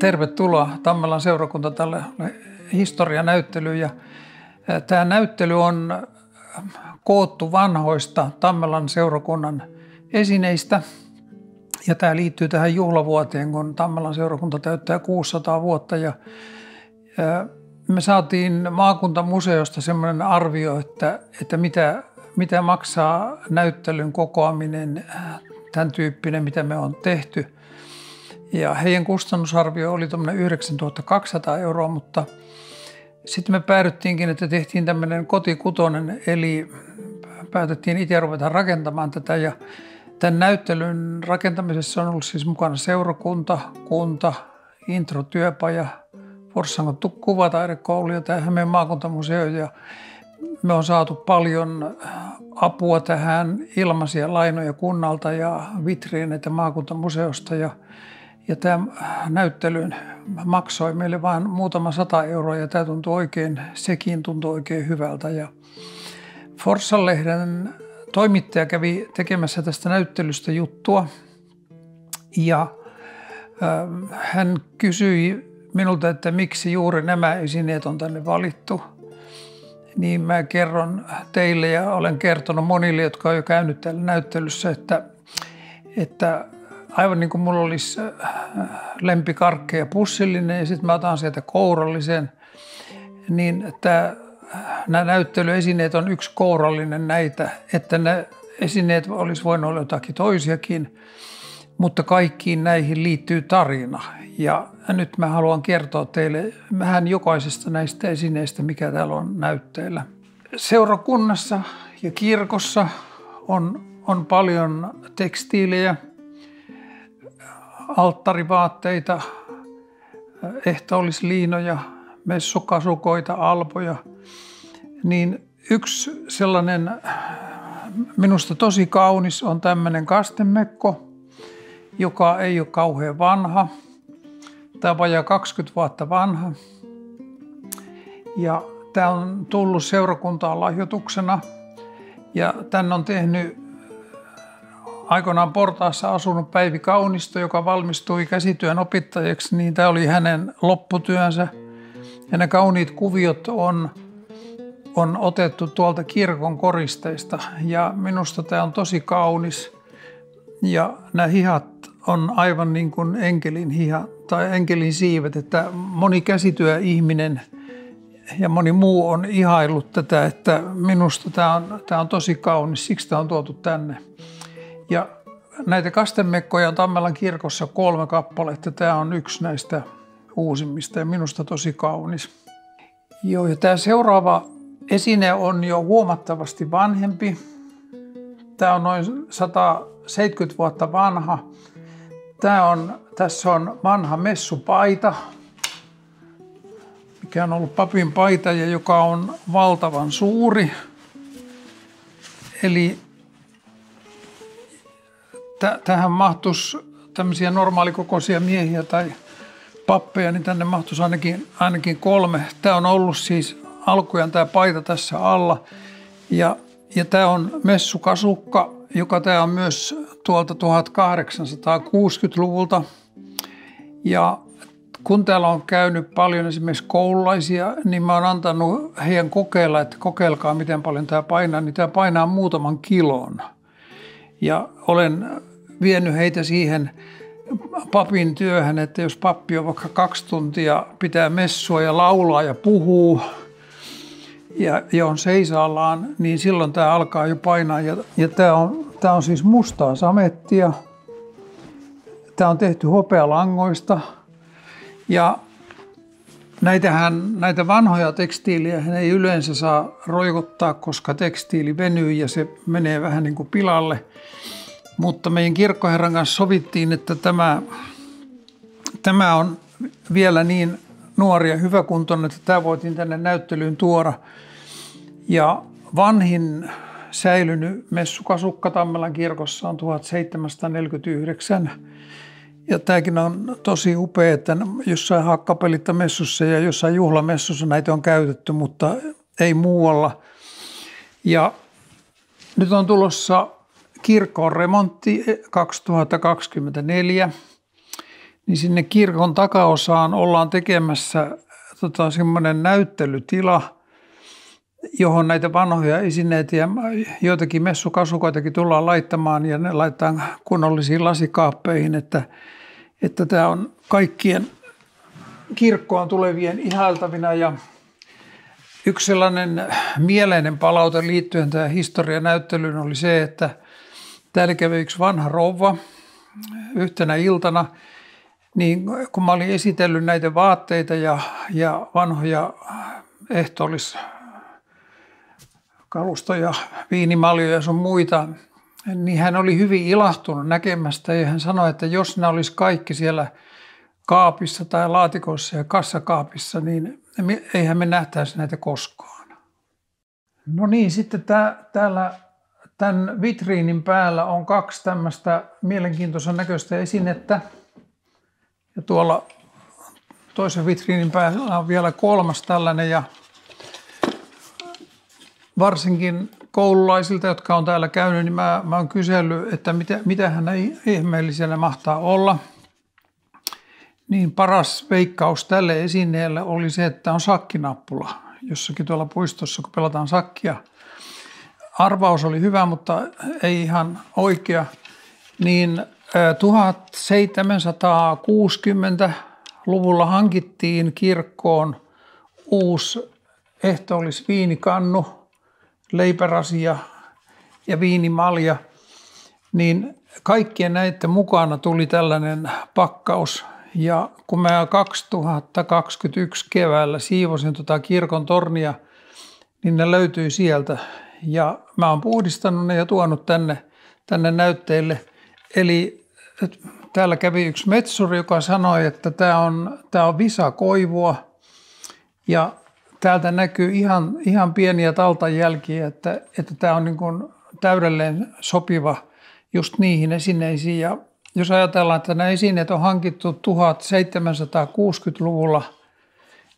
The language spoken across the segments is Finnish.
Tervetuloa Tammelan seurakunta tälle historianäyttelyyn. Tämä näyttely on koottu vanhoista Tammelan seurakunnan esineistä. Ja tämä liittyy tähän juhlavuoteen, kun Tammelan seurakunta täyttää 600 vuotta. Me saatiin maakuntamuseosta sellainen arvio, että mitä maksaa näyttelyn kokoaminen, tämän tyyppinen, mitä me on tehty. Ja heidän kustannusarvio oli tuommoinen 9 200 €, mutta sitten me päädyttiinkin, että tehtiin tämmöinen kotikutonen, eli päätettiin itse ruveta rakentamaan tätä. Ja tämän näyttelyn rakentamisessa on ollut siis mukana seurakunta, kunta, Intro-työpaja, Forssangon kuvataidekoulu ja tämä Hämeen maakuntamuseo. Ja me on saatu paljon apua tähän, ilmaisia lainoja kunnalta ja vitriineitä maakuntamuseosta. Ja tämä näyttely maksoi meille vain muutama 100 € ja tämä sekin tuntui oikein hyvältä. Ja Forssan-lehden toimittaja kävi tekemässä tästä näyttelystä juttua ja hän kysyi minulta, että miksi juuri nämä esineet on tänne valittu. Niin mä kerron teille ja olen kertonut monille, jotka on jo käynyt täällä näyttelyssä, että aivan niin kuin mulla olisi lempikarkkeja ja pussillinen ja sitten mä otan sieltä kourallisen, niin nämä näyttelyesineet on yksi kourallinen näitä, että ne esineet olisi voinut olla jotakin toisiakin, mutta kaikkiin näihin liittyy tarina. Ja nyt mä haluan kertoa teille vähän jokaisesta näistä esineistä, mikä täällä on näytteillä. Seurakunnassa ja kirkossa on paljon tekstiilejä, alttarivaatteita, ehtoollisliinoja, messukasukoita, alpoja. Niin yksi sellainen minusta tosi kaunis on tämmöinen kastemekko, joka ei ole kauhean vanha. Tämä on vajaa 20 vuotta vanha. Ja tämä on tullut seurakuntaan lahjoituksena. Ja tämän on tehnyt aikoinaan Portaassa asunut Päivi Kaunisto, joka valmistui käsityön opettajaksi, niin tämä oli hänen lopputyönsä. Ja ne kauniit kuviot on otettu tuolta kirkon koristeista ja minusta tämä on tosi kaunis. Ja nämä hihat on aivan niin kuin enkelin hihat tai enkelin siivet, että moni käsityöihminen ja moni muu on ihaillut tätä, että minusta tämä on tosi kaunis, siksi tämä on tuotu tänne. Ja näitä kastemekkoja on Tammelan kirkossa 3 kappaletta. Tämä on yksi näistä uusimmista ja minusta tosi kaunis. Joo, ja tämä seuraava esine on jo huomattavasti vanhempi. Tämä on noin 170 vuotta vanha. Tässä on vanha messupaita, mikä on ollut papin paita ja joka on valtavan suuri. Eli tähän mahtuisi tämmöisiä normaalikokoisia miehiä tai pappeja, niin tänne mahtuisi ainakin 3. Tämä on ollut siis alkujaan tämä paita tässä alla. Ja tämä on messukasukka, joka tämä on myös tuolta 1860-luvulta. Ja kun täällä on käynyt paljon esimerkiksi koululaisia, niin mä oon antanut heidän kokeilla, että kokeilkaa miten paljon tämä painaa, niin tämä painaa muutaman kilon. Ja olen vienyt heitä siihen papin työhön, että jos pappi on vaikka 2 tuntia pitää messua ja laulaa ja puhuu ja on seisaallaan, niin silloin tämä alkaa jo painaa. Ja tämä on siis mustaa samettia. Tämä on tehty hopealangoista ja näitä vanhoja tekstiiliä ei yleensä saa roikottaa, koska tekstiili venyy ja se menee vähän niin kuin pilalle. Mutta meidän kirkkoherran kanssa sovittiin, että tämä on vielä niin nuori ja hyväkuntoinen, että tämä voitiin tänne näyttelyyn tuoda. Ja vanhin säilynyt messukasukka Tammelan kirkossa on 1749. Ja tämäkin on tosi upea, että jossain hakkapelittämessussa ja jossain juhlamessussa näitä on käytetty, mutta ei muualla. Ja nyt on tulossa kirkon remontti 2024, niin sinne kirkon takaosaan ollaan tekemässä semmoinen näyttelytila, johon näitä vanhoja esineitä ja joitakin messukasukoitakin tullaan laittamaan ja ne laitetaan kunnollisiin lasikaappeihin, että tämä on kaikkien kirkkoon tulevien ihailtavina. Ja yksi sellainen mieleinen palaute liittyen tähän historianäyttelyyn oli se, että täällä kävi yksi vanha rouva yhtenä iltana, niin kun mä olin esitellyt näitä vaatteita ja vanhoja ehtoolliskalustoja, viinimaljoja ja sun muita, niin hän oli hyvin ilahtunut näkemästä ja hän sanoi, että jos ne olisi kaikki siellä kaapissa tai laatikossa ja kassakaapissa, niin eihän me nähtäisi näitä koskaan. No niin, sitten täällä tämän vitriinin päällä on kaksi tämmöistä mielenkiintoisen näköistä esinettä. Ja tuolla toisen vitriinin päällä on vielä kolmas tällainen. Ja varsinkin koululaisilta, jotka on täällä käynyt, niin mä oon kysellyt, että mitähän ne ihmeellisenä mahtaa olla. Niin paras veikkaus tälle esineelle oli se, että on sakkinappula. Jossakin tuolla puistossa, kun pelataan sakkia. Arvaus oli hyvä, mutta ei ihan oikea. Niin 1760-luvulla hankittiin kirkkoon uusi ehtoollisviinikannu, leipärasia ja viinimalja. Niin kaikkien näiden mukana tuli tällainen pakkaus. Ja kun mä 2021 keväällä siivosin kirkon tornia, niin ne löytyi sieltä. Ja mä oon puhdistanut ne ja tuonut tänne näytteille. Eli täällä kävi yksi metsuri, joka sanoi, että tämä on visakoivua. Ja täältä näkyy ihan pieniä taltanjälkiä, että tämä on niin kuin täydelleen sopiva just niihin esineisiin. Ja jos ajatellaan, että nämä esineet on hankittu 1760-luvulla,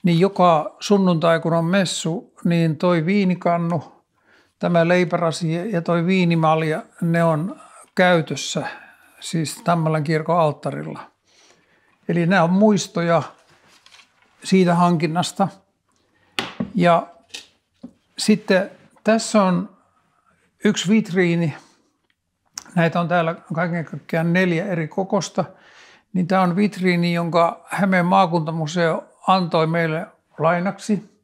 niin joka sunnuntai, kun on messu, niin toi viinikannu, tämä leipärasi ja toi viinimalja, ne on käytössä, siis Tammelan kirkon alttarilla. Eli nämä on muistoja siitä hankinnasta. Ja sitten tässä on yksi vitriini. Näitä on täällä kaiken kaikkiaan 4 eri kokosta. Niin tämä on vitriini, jonka Hämeen maakuntamuseo antoi meille lainaksi.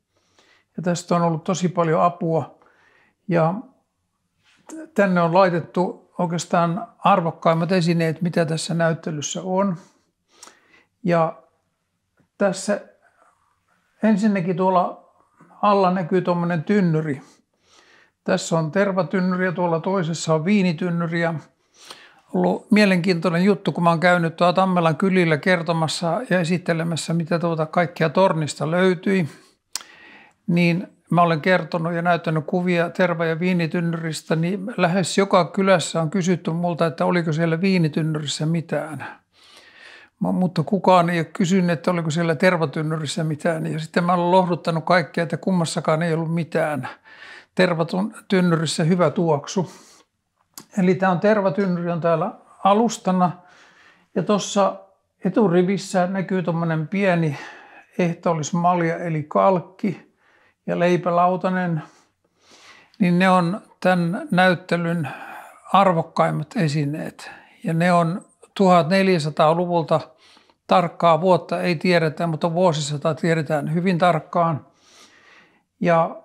Ja tästä on ollut tosi paljon apua. Ja tänne on laitettu oikeastaan arvokkaimmat esineet, mitä tässä näyttelyssä on. Ja tässä ensinnäkin tuolla alla näkyy tuommoinen tynnyri. Tässä on tervatynnyri ja tuolla toisessa on viinitynnyri. Ja ollut mielenkiintoinen juttu, kun mä oon käynyt tuolla Tammelan kylillä kertomassa ja esittelemässä, mitä kaikkea tornista löytyi. Niin mä olen kertonut ja näyttänyt kuvia terva- ja viinitynnyristä, niin lähes joka kylässä on kysytty multa, että oliko siellä viinitynnyrissä mitään. Mutta kukaan ei ole kysynyt, että oliko siellä tervatynnyrissä mitään. Ja sitten mä olen lohduttanut kaikkia, että kummassakaan ei ollut mitään. Tervatynnyrissä hyvä tuoksu. Eli tämä on tervatynnyri on täällä alustana. Ja tuossa eturivissä näkyy tuommoinen pieni ehtoollismalja eli kalkki ja leipälautanen. Niin ne on tämän näyttelyn arvokkaimmat esineet. Ja ne on 1400-luvulta, tarkkaa vuotta ei tiedetä, mutta vuosisata tiedetään hyvin tarkkaan. Ja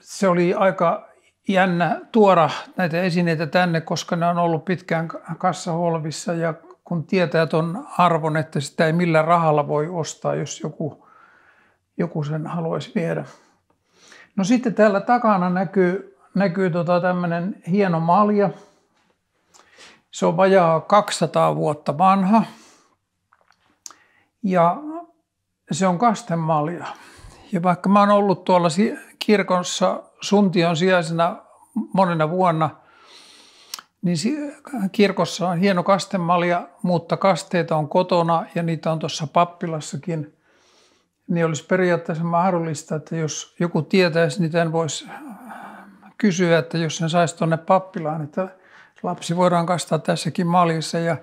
se oli aika jännä tuoda näitä esineitä tänne, koska ne on ollut pitkään kassaholvissa ja kun tietää ton arvon, että sitä ei millään rahalla voi ostaa, jos joku sen haluaisi viedä. No sitten täällä takana näkyy tämmöinen hieno malja. Se on vajaa 200 vuotta vanha ja se on kastemalja. Ja vaikka mä oon ollut tuolla kirkossa suntion sijaisena monena vuonna, niin kirkossa on hieno kastemalja, mutta kasteita on kotona ja niitä on tuossa pappilassakin. Niin olisi periaatteessa mahdollista, että jos joku tietäisi, niin tämän voisi kysyä, että jos sen saisi tuonne pappilaan, että lapsi voidaan kastaa tässäkin maljassa. Ja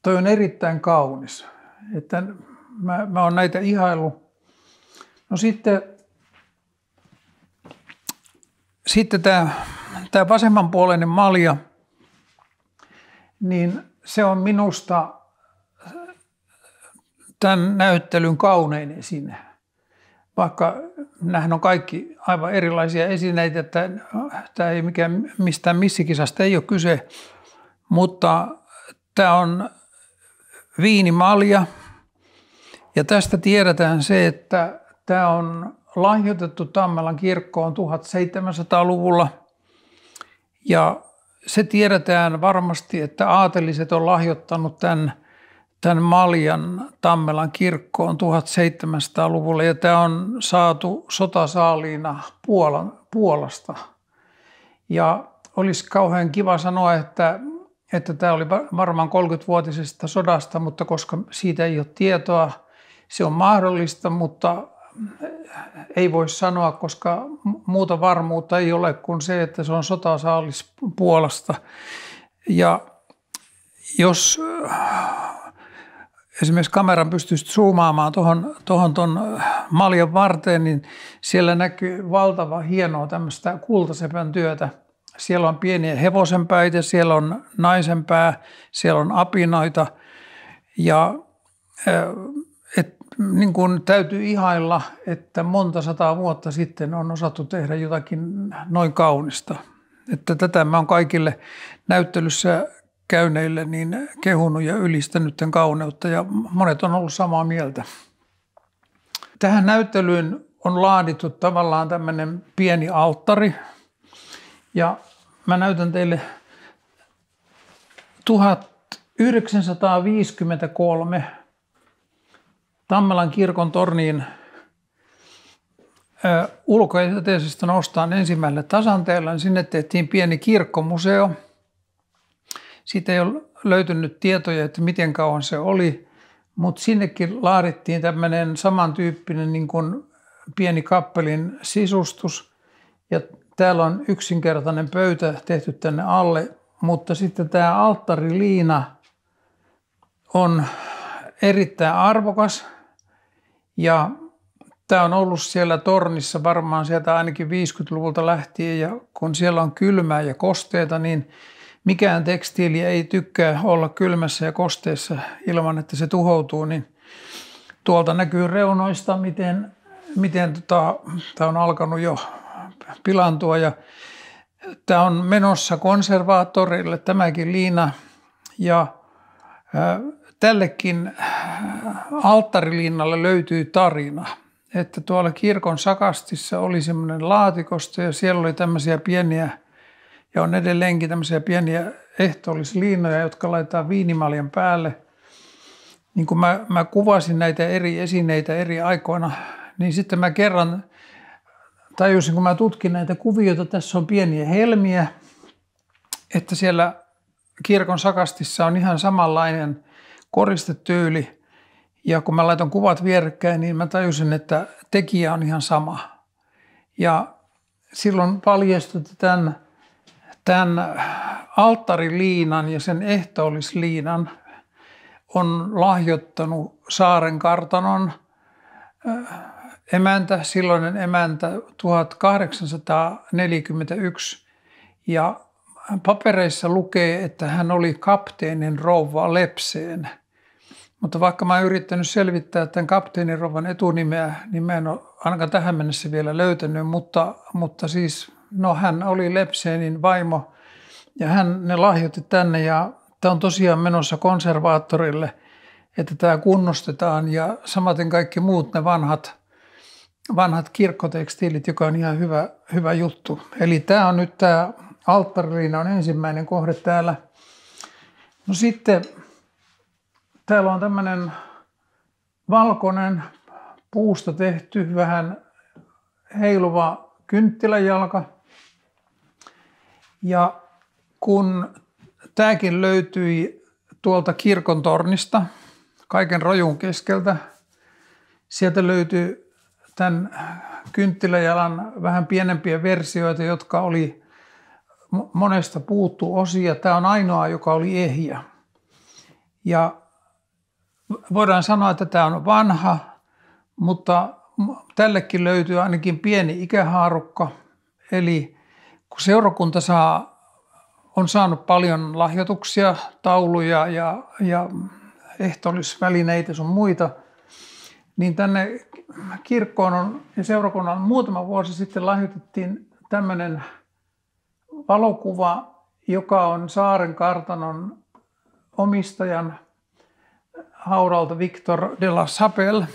toi on erittäin kaunis. Että mä oon näitä ihaillut. No sitten tämä vasemmanpuoleinen malja, niin se on minusta tämän näyttelyn kaunein esine. Vaikka nämähän on kaikki aivan erilaisia esineitä, että tämä ei mistään missikisasta ei ole kyse, mutta tämä on viinimalja ja tästä tiedetään se, että tämä on lahjoitettu Tammelan kirkkoon 1700-luvulla ja se tiedetään varmasti, että aateliset on lahjoittanut tämän maljan Tammelan kirkkoon 1700-luvulla ja tämä on saatu sotasaaliina Puolasta. Ja olisi kauhean kiva sanoa, että tämä oli varmaan 30-vuotisesta sodasta, mutta koska siitä ei ole tietoa, se on mahdollista, mutta ei voi sanoa, koska muuta varmuutta ei ole kuin se, että se on sotasaalis Puolasta. Ja jos esimerkiksi kameran pystyisi zoomaamaan tuohon maljan varteen, niin siellä näkyy valtava hienoa tämmöistä kultasepän työtä. Siellä on pieniä hevosenpäitä, siellä on naisenpää, siellä on apinoita ja niin kuin täytyy ihailla, että monta sataa vuotta sitten on osattu tehdä jotakin noin kaunista. Että tätä mä oon kaikille näyttelyssä käyneille niin kehunut ja ylistänyt tämän kauneutta ja monet on ollut samaa mieltä. Tähän näyttelyyn on laadittu tavallaan tämmöinen pieni alttari ja mä näytän teille 1953 Tammelan kirkon torniin ulkoetäisestä nostaan ensimmäisellä tasanteella. Sinne tehtiin pieni kirkkomuseo. Siitä ei ole löytynyt tietoja, että miten kauan se oli, mutta sinnekin laadittiin tämmöinen samantyyppinen niin kuin pieni kappelin sisustus. Ja täällä on yksinkertainen pöytä tehty tänne alle, mutta sitten tämä alttariliina on erittäin arvokas. Ja tämä on ollut siellä tornissa varmaan sieltä ainakin 50-luvulta lähtien ja kun siellä on kylmää ja kosteita, niin mikään tekstiili ei tykkää olla kylmässä ja kosteessa ilman, että se tuhoutuu, niin tuolta näkyy reunoista, miten tämä on alkanut jo pilaantua ja tämä on menossa konservaattorille tämäkin liina ja tällekin alttariliinalle löytyy tarina, että tuolla kirkon sakastissa oli semmoinen laatikosto ja siellä oli tämmöisiä pieniä ja on edelleenkin tämmöisiä pieniä ehtoollisliinoja, jotka laitetaan viinimaljan päälle. Niin kun mä kuvasin näitä eri esineitä eri aikoina, niin sitten mä kerran tajusin, kun mä tutkin näitä kuvioita, tässä on pieniä helmiä, että siellä kirkon sakastissa on ihan samanlainen koristetyyli. Ja kun mä laitan kuvat vierekkäin, niin mä tajusin, että tekijä on ihan sama. Ja silloin paljastui, että tämän alttariliinan ja sen ehtoollisliinan on lahjoittanut Saaren kartanon emäntä, silloinen emäntä 1841 ja papereissa lukee, että hän oli kapteenin rouva Lepseen. Mutta vaikka mä oon yrittänyt selvittää tämän kapteenin rouvan etunimeä, niin mä en ole ainakaan tähän mennessä vielä löytänyt, mutta siis no hän oli Lepseenin vaimo ja hän ne lahjoitti tänne ja tämä on tosiaan menossa konservaattorille, että tämä kunnostetaan ja samaten kaikki muut ne vanhat kirkkotekstiilit, joka on ihan hyvä juttu. Eli tämä on nyt tämä alttariliina on ensimmäinen kohde täällä. No sitten täällä on tämmöinen valkoinen puusta tehty vähän heiluva kynttiläjalka. Ja kun tämäkin löytyi tuolta kirkon tornista, kaiken rojun keskeltä, sieltä löytyi tämän kynttiläjalan vähän pienempiä versioita, jotka oli monesta puuttu osia. Tämä on ainoa, joka oli ehjä. Ja voidaan sanoa, että tämä on vanha, mutta tällekin löytyy ainakin pieni ikähaarukka. Eli kun seurakunta on saanut paljon lahjoituksia, tauluja ja ehtoollisvälineitä sun muita, niin tänne kirkkoon ja seurakunnan muutama vuosi sitten lahjoitettiin tämmöinen valokuva, joka on Saaren kartanon omistajan haudalta Victor de la Chapelle.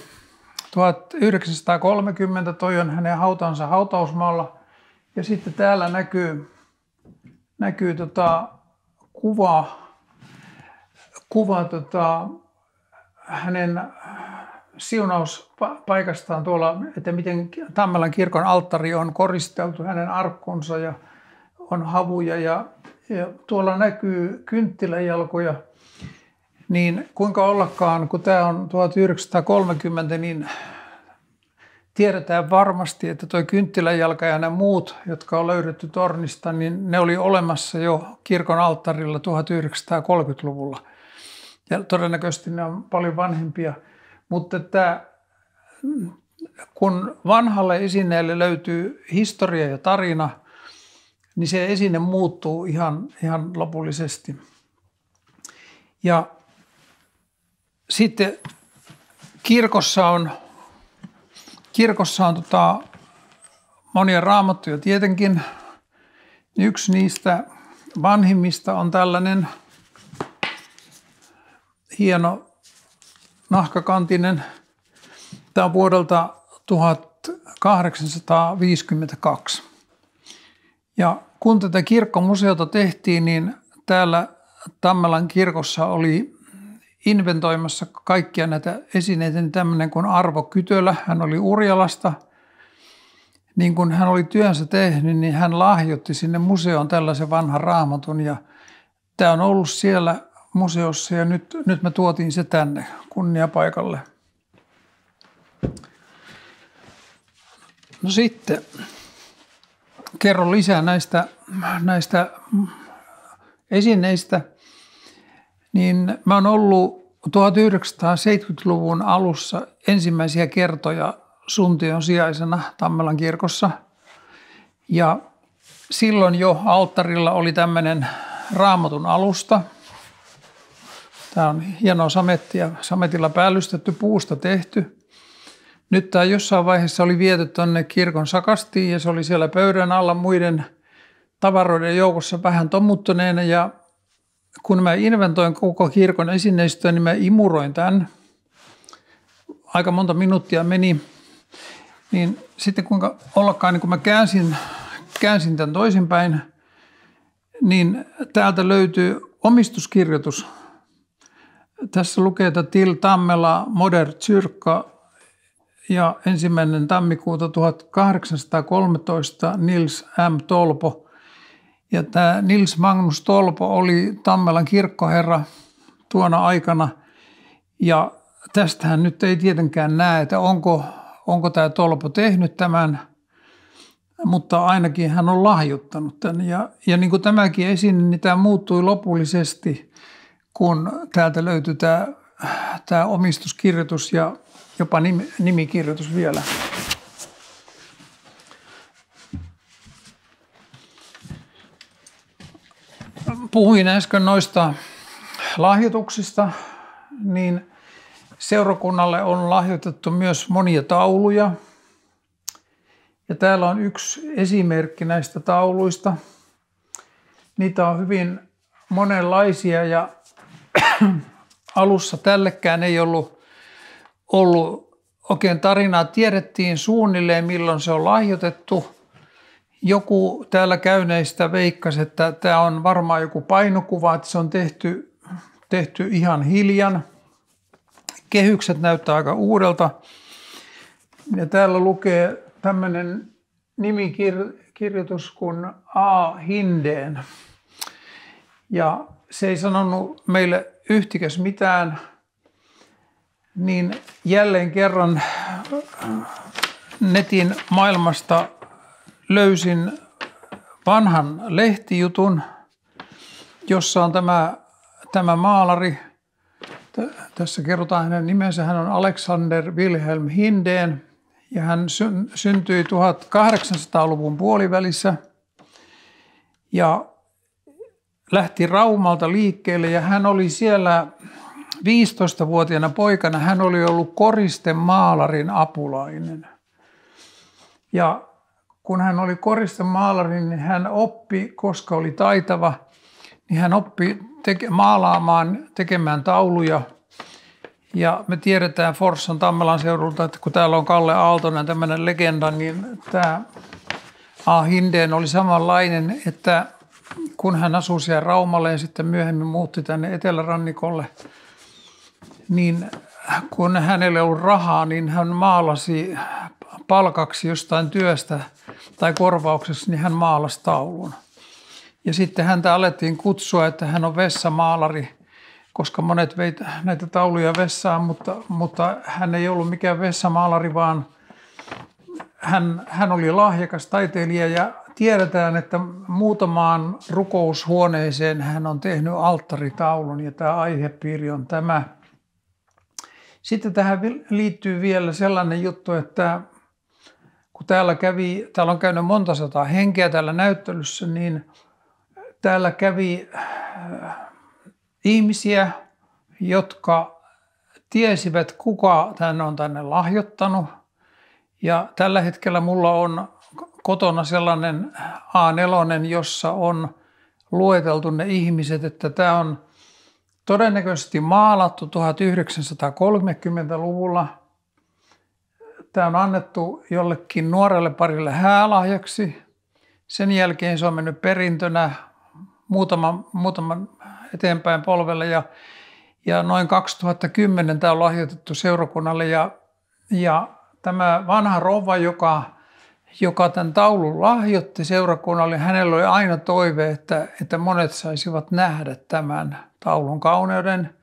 1930 toi on hänen hautansa hautausmaalla. Ja sitten täällä näkyy kuva hänen siunauspaikastaan tuolla, että miten Tammelan kirkon alttari on koristeltu, hänen arkkunsa ja on havuja ja tuolla näkyy kynttiläjalkoja. Niin kuinka ollakaan, kun tämä on 1930, niin tiedetään varmasti, että tuo kynttiläjalka ja nämä muut, jotka on löydetty tornista, niin ne oli olemassa jo kirkon alttarilla 1930-luvulla. Ja todennäköisesti ne on paljon vanhempia. Mutta että kun vanhalle esineelle löytyy historia ja tarina, niin se esine muuttuu ihan lopullisesti. Ja sitten kirkossa on monia raamattuja tietenkin. Yksi niistä vanhimmista on tällainen hieno nahkakantinen. Tämä on vuodelta 1852. Ja kun tätä kirkkomuseota tehtiin, niin täällä Tammelan kirkossa oli inventoimassa kaikkia näitä esineitä niin tämmöinen kuin Arvo Kytölä. Hän oli Urjalasta. Niin kun hän oli työnsä tehnyt, niin hän lahjoitti sinne museoon tällaisen vanhan raamatun. Ja tämä on ollut siellä museossa ja nyt me tuotiin se tänne kunniapaikalle. No sitten kerron lisää näistä esineistä. Niin mä oon ollut 1970-luvun alussa ensimmäisiä kertoja suntion sijaisena Tammelan kirkossa. Ja silloin jo alttarilla oli tämmöinen raamatun alusta. Tämä on hienoa samettia, sametilla päällystetty, puusta tehty. Nyt tämä jossain vaiheessa oli viety tuonne kirkon sakastiin ja se oli siellä pöydän alla muiden tavaroiden joukossa vähän tomuttuneena. Ja kun mä inventoin koko kirkon esineistöä, niin mä imuroin tämän. Aika monta minuuttia meni. Niin sitten kuinka ollakaan, niin kun mä käänsin tämän toisinpäin, niin täältä löytyy omistuskirjoitus. Tässä lukee, että Till Tammela Moder Kyrka ja 1. tammikuuta 1813 Nils M. Tolpo. Ja tämä Nils Magnus Tolpo oli Tammelan kirkkoherra tuona aikana. Ja tästähän nyt ei tietenkään näe, että onko tämä Tolpo tehnyt tämän, mutta ainakin hän on lahjoittanut tämän. Ja niin kuin tämäkin esine, niin tämä muuttui lopullisesti, kun täältä löytyi tämä omistuskirjoitus ja jopa nimikirjoitus vielä. Puhuin äsken noista lahjoituksista, niin seurakunnalle on lahjoitettu myös monia tauluja. Ja täällä on yksi esimerkki näistä tauluista. Niitä on hyvin monenlaisia ja alussa tällekään ei ollut oikein tarinaa. Tiedettiin suunnilleen, milloin se on lahjoitettu. Joku täällä käyneistä veikkasi, että tämä on varmaan joku painokuva, että se on tehty ihan hiljan. Kehykset näyttää aika uudelta. Ja täällä lukee tämmöinen nimikirjoitus kuin A. Hindeen. Ja se ei sanonut meille yhtikäs mitään. Niin jälleen kerran netin maailmasta löysin vanhan lehtijutun, jossa on tämä maalari Tässä kerrotaan hänen nimensä. Hän on Alexander Wilhelm Hindén ja hän syntyi 1800-luvun puolivälissä ja lähti Raumalta liikkeelle ja hän oli siellä 15-vuotiaana poikana. Hän oli ollut koristemaalarin apulainen. Ja kun hän oli koristemaalari, niin hän oppi, koska oli taitava, niin hän oppi maalaamaan, tekemään tauluja. Ja me tiedetään Forssan Tammelan seudulta, että kun täällä on Kalle Aaltonen, tämmöinen legenda, niin tämä A. Hindén oli samanlainen, että kun hän asui siellä Raumalle ja sitten myöhemmin muutti tänne Etelärannikolle, niin kun hänelle ei ollut rahaa, niin hän maalasi palkaksi jostain työstä tai korvauksessa, niin hän maalasi taulun. Ja sitten häntä alettiin kutsua, että hän on vessamaalari, koska monet veit näitä tauluja vessaan, mutta hän ei ollut mikään vessamaalari, vaan hän oli lahjakas taiteilija ja tiedetään, että muutamaan rukoushuoneeseen hän on tehnyt alttaritaulun ja tämä aihepiiri on tämä. Sitten tähän liittyy vielä sellainen juttu, että kun täällä on käynyt monta sataa henkeä täällä näyttelyssä, niin täällä kävi ihmisiä, jotka tiesivät, kuka tänne on tänne lahjoittanut. Ja tällä hetkellä mulla on kotona sellainen A4, jossa on lueteltu ne ihmiset, että tämä on todennäköisesti maalattu 1930-luvulla. Tämä on annettu jollekin nuorelle parille häälahjaksi. Sen jälkeen se on mennyt perintönä muutaman eteenpäin polvelle ja noin 2010 tämä on lahjoitettu seurakunnalle ja tämä vanha rouva, joka tämän taulun lahjoitti seurakunnalle, hänellä oli aina toive, että monet saisivat nähdä tämän taulun kauneuden.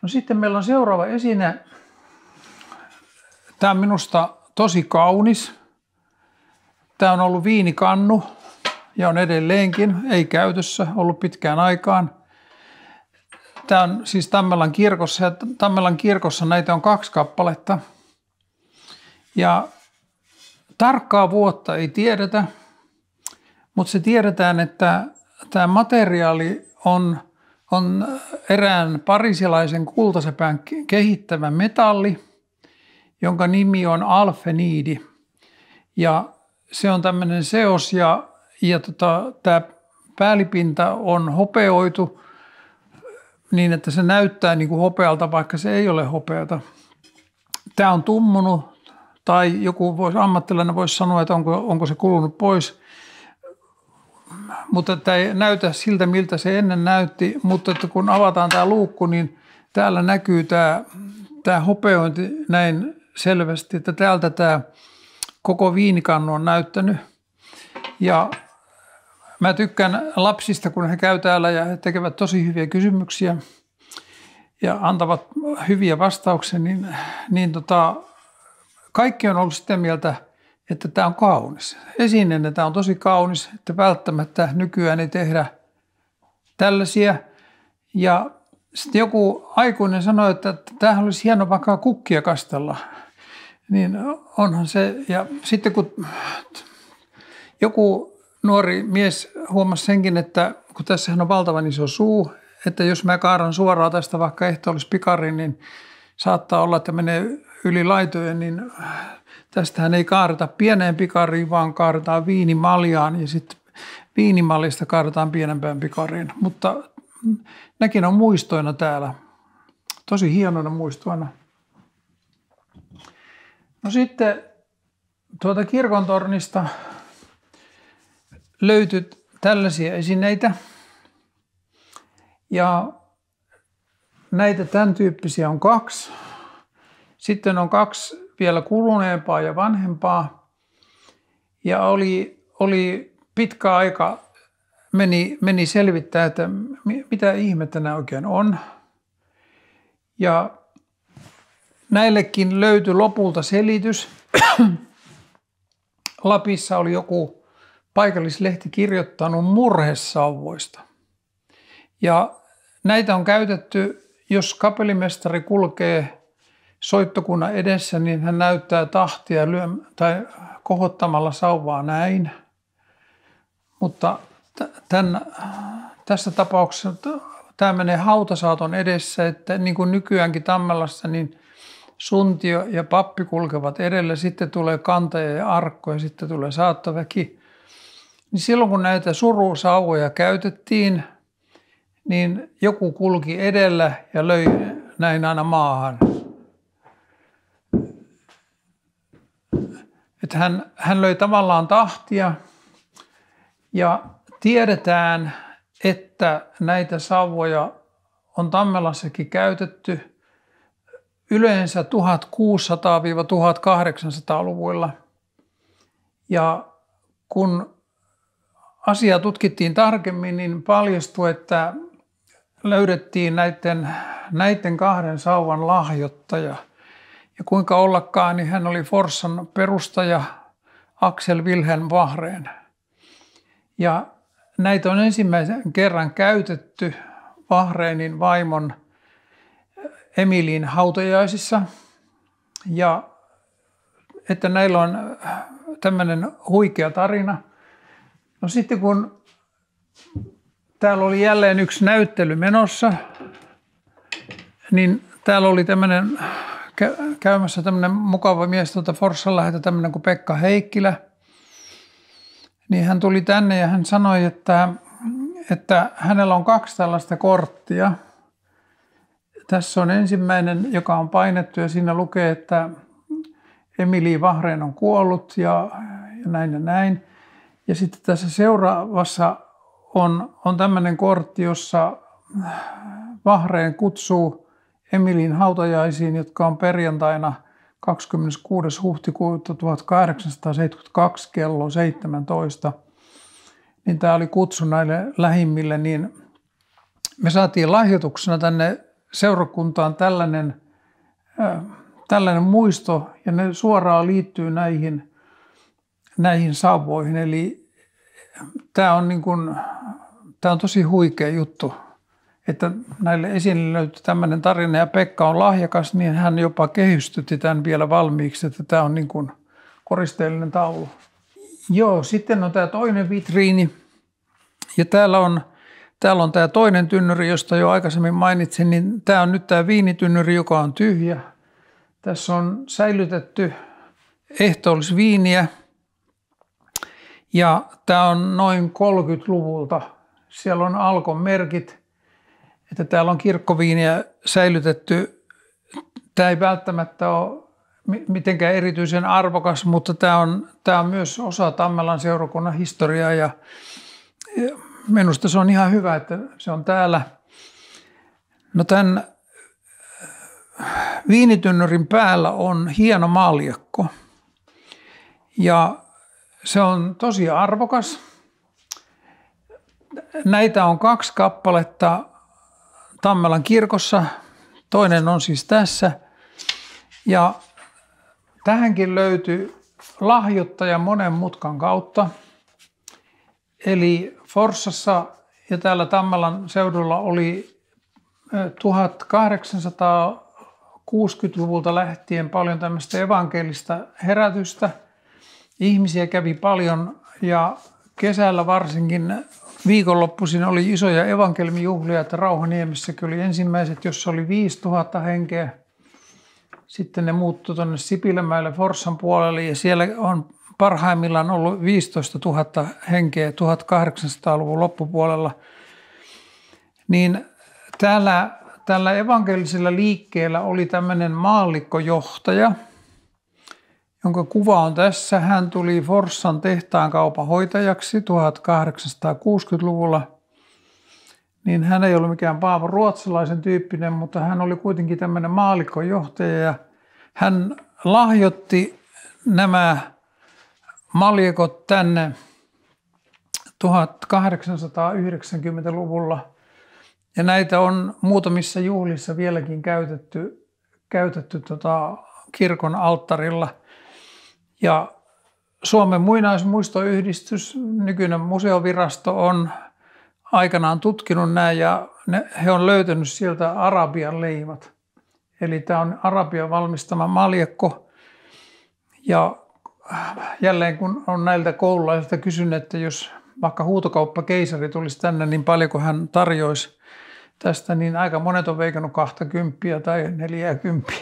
No sitten meillä on seuraava esine. Tämä on minusta tosi kaunis. Tämä on ollut viinikannu ja on edelleenkin, ei käytössä, ollut pitkään aikaan. Tämä on siis Tammelan kirkossa ja Tammelan kirkossa näitä on 2 kappaletta. Ja tarkkaa vuotta ei tiedetä, mutta se tiedetään, että tämä materiaali on erään parisilaisen kultasepän kehittämä metalli, jonka nimi on alfeniidi. Ja se on tämmöinen seos ja tämä päälipinta on hopeoitu niin, että se näyttää niin kuin hopealta, vaikka se ei ole hopeata. Tämä on tummunut tai joku ammattilainen voisi sanoa, että onko se kulunut pois. Mutta tämä ei näytä siltä, miltä se ennen näytti, mutta että kun avataan tämä luukku, niin täällä näkyy tämä hopeointi näin selvästi, että täältä tämä koko viinikannu on näyttänyt. Ja mä tykkään lapsista, kun he käy täällä ja he tekevät tosi hyviä kysymyksiä ja antavat hyviä vastauksia, niin kaikki on ollut sitä mieltä, että tämä on kaunis. Esineenä tämä on tosi kaunis, että välttämättä nykyään ei tehdä tällaisia. Ja sitten joku aikuinen sanoi, että tämähän olisi hieno vaikka kukkia kastella. Niin onhan se. Ja sitten kun joku nuori mies huomasi senkin, että kun tässähän on valtavan iso suu, että jos mä kaaran suoraan tästä vaikka ehtoollispikariin, niin saattaa olla, että menee yli laitojen, niin tästähän ei kaareta pieneen pikariin, vaan kaaretaan viinimaljaan ja sitten viinimaljasta kaaretaan pienempään pikariin. Mutta näkin on muistoina täällä, tosi hienoina muistoina. No sitten tuolta kirkontornista löytyi tällaisia esineitä ja näitä tämän tyyppisiä on 2. Sitten on 2 vielä kuluneempaa ja vanhempaa ja oli pitkä aika meni selvittää, että mitä ihmettä nämä oikein on. Ja näillekin löytyi lopulta selitys. Lapissa oli joku paikallislehti kirjoittanut murhesauvoista. Ja näitä on käytetty jos kapellimestari kulkee soittokunnan edessä, niin hän näyttää tahtia tai kohottamalla sauvaa näin. Mutta tässä tapauksessa tämä menee hautasaaton edessä, että niin kuin nykyäänkin Tammelassa, niin suntio ja pappi kulkevat edellä, sitten tulee kantaja ja arkko ja sitten tulee saattoväki. Niin silloin kun näitä surusauvoja käytettiin, niin joku kulki edellä ja löi näin aina maahan. Että hän löi tavallaan tahtia ja tiedetään, että näitä sauvoja on Tammelassakin käytetty yleensä 1600-1800-luvuilla. Ja kun asiaa tutkittiin tarkemmin, niin paljastui, että löydettiin näiden kahden sauvan lahjoittaja. Ja kuinka ollakaan, niin hän oli Forssan perustaja Axel Wilhelm Wahrén. Ja näitä on ensimmäisen kerran käytetty Wahrénin vaimon Emilin hautajaisissa. Ja että näillä on tämmöinen huikea tarina. No sitten kun täällä oli jälleen yksi näyttely menossa, niin täällä oli tämmöinen käymässä tämmöinen mukava mies tuolta Forssan läheltä, tämmöinen kuin Pekka Heikkilä. Niin hän tuli tänne ja hän sanoi, että hänellä on 2 tällaista korttia. Tässä on ensimmäinen, joka on painettu ja siinä lukee, että Emili Wahrén on kuollut ja näin ja näin. Ja sitten tässä seuraavassa on tämmöinen kortti, jossa Wahrén kutsuu Emilin hautajaisiin, jotka on perjantaina 26. huhtikuuta 1872 kello 17. Niin tämä oli kutsu näille lähimmille, niin me saatiin lahjoituksena tänne seurakuntaan tällainen muisto, ja ne suoraan liittyy näihin sauvoihin. Eli tämä on tosi huikea juttu, että näille esille löytyy tämmöinen tarina, ja Pekka on lahjakas, niin hän jopa kehystytti tämän vielä valmiiksi, että tämä on niin kuin koristeellinen taulu. Joo, sitten on tämä toinen vitriini, ja täällä on tämä toinen tynnyri, josta jo aikaisemmin mainitsin, niin tämä on nyt tämä viinitynnyri, joka on tyhjä. Tässä on säilytetty ehtoollisviiniä, ja tämä on noin 30-luvulta. Siellä on Alkon merkit, että täällä on kirkkoviiniä säilytetty. Tämä ei välttämättä ole mitenkään erityisen arvokas, mutta tämä on myös osa Tammelan seurakunnan historiaa, ja minusta se on ihan hyvä, että se on täällä. No tämän viinitynnyrin päällä on hieno maljakko ja se on tosi arvokas. Näitä on 2 kappaletta Tammelan kirkossa. Toinen on siis tässä ja tähänkin löytyi lahjoittaja monen mutkan kautta. Eli Forssassa ja täällä Tammelan seudulla oli 1860-luvulta lähtien paljon tämmöistä evankelista herätystä. Ihmisiä kävi paljon ja kesällä varsinkin viikonloppuisin oli isoja evankelmijuhlia, että Rauhaniemessäkin oli ensimmäiset, jossa oli 5000 henkeä. Sitten ne muuttui tuonne Sipilämäelle Forssan puolelle ja siellä on parhaimmillaan ollut 15 000 henkeä 1800-luvun loppupuolella. Niin tällä evankelisella liikkeellä oli tämmöinen maallikkojohtaja, jonka kuva on tässä. Hän tuli Forssan tehtaankaupan hoitajaksi 1860-luvulla. Niin hän ei ollut mikään Paavo Ruotsalaisen tyyppinen, mutta hän oli kuitenkin tämmöinen maallikkojohtaja. Ja hän lahjoitti nämä maljakot tänne 1890-luvulla. Ja näitä on muutamissa juhlissa vieläkin käytetty kirkon alttarilla. Ja Suomen muinaismuistoyhdistys, nykyinen museovirasto, on aikanaan tutkinut nämä ja he on löytänyt sieltä arabian leimat. Eli tämä on Arabian valmistama maljakko. Ja jälleen kun on näiltä koululaisilta kysynyt, että jos vaikka huutokauppakeisari tulisi tänne, niin paljonko hän tarjoisi tästä, niin aika monet on veikannut 20 tai 40.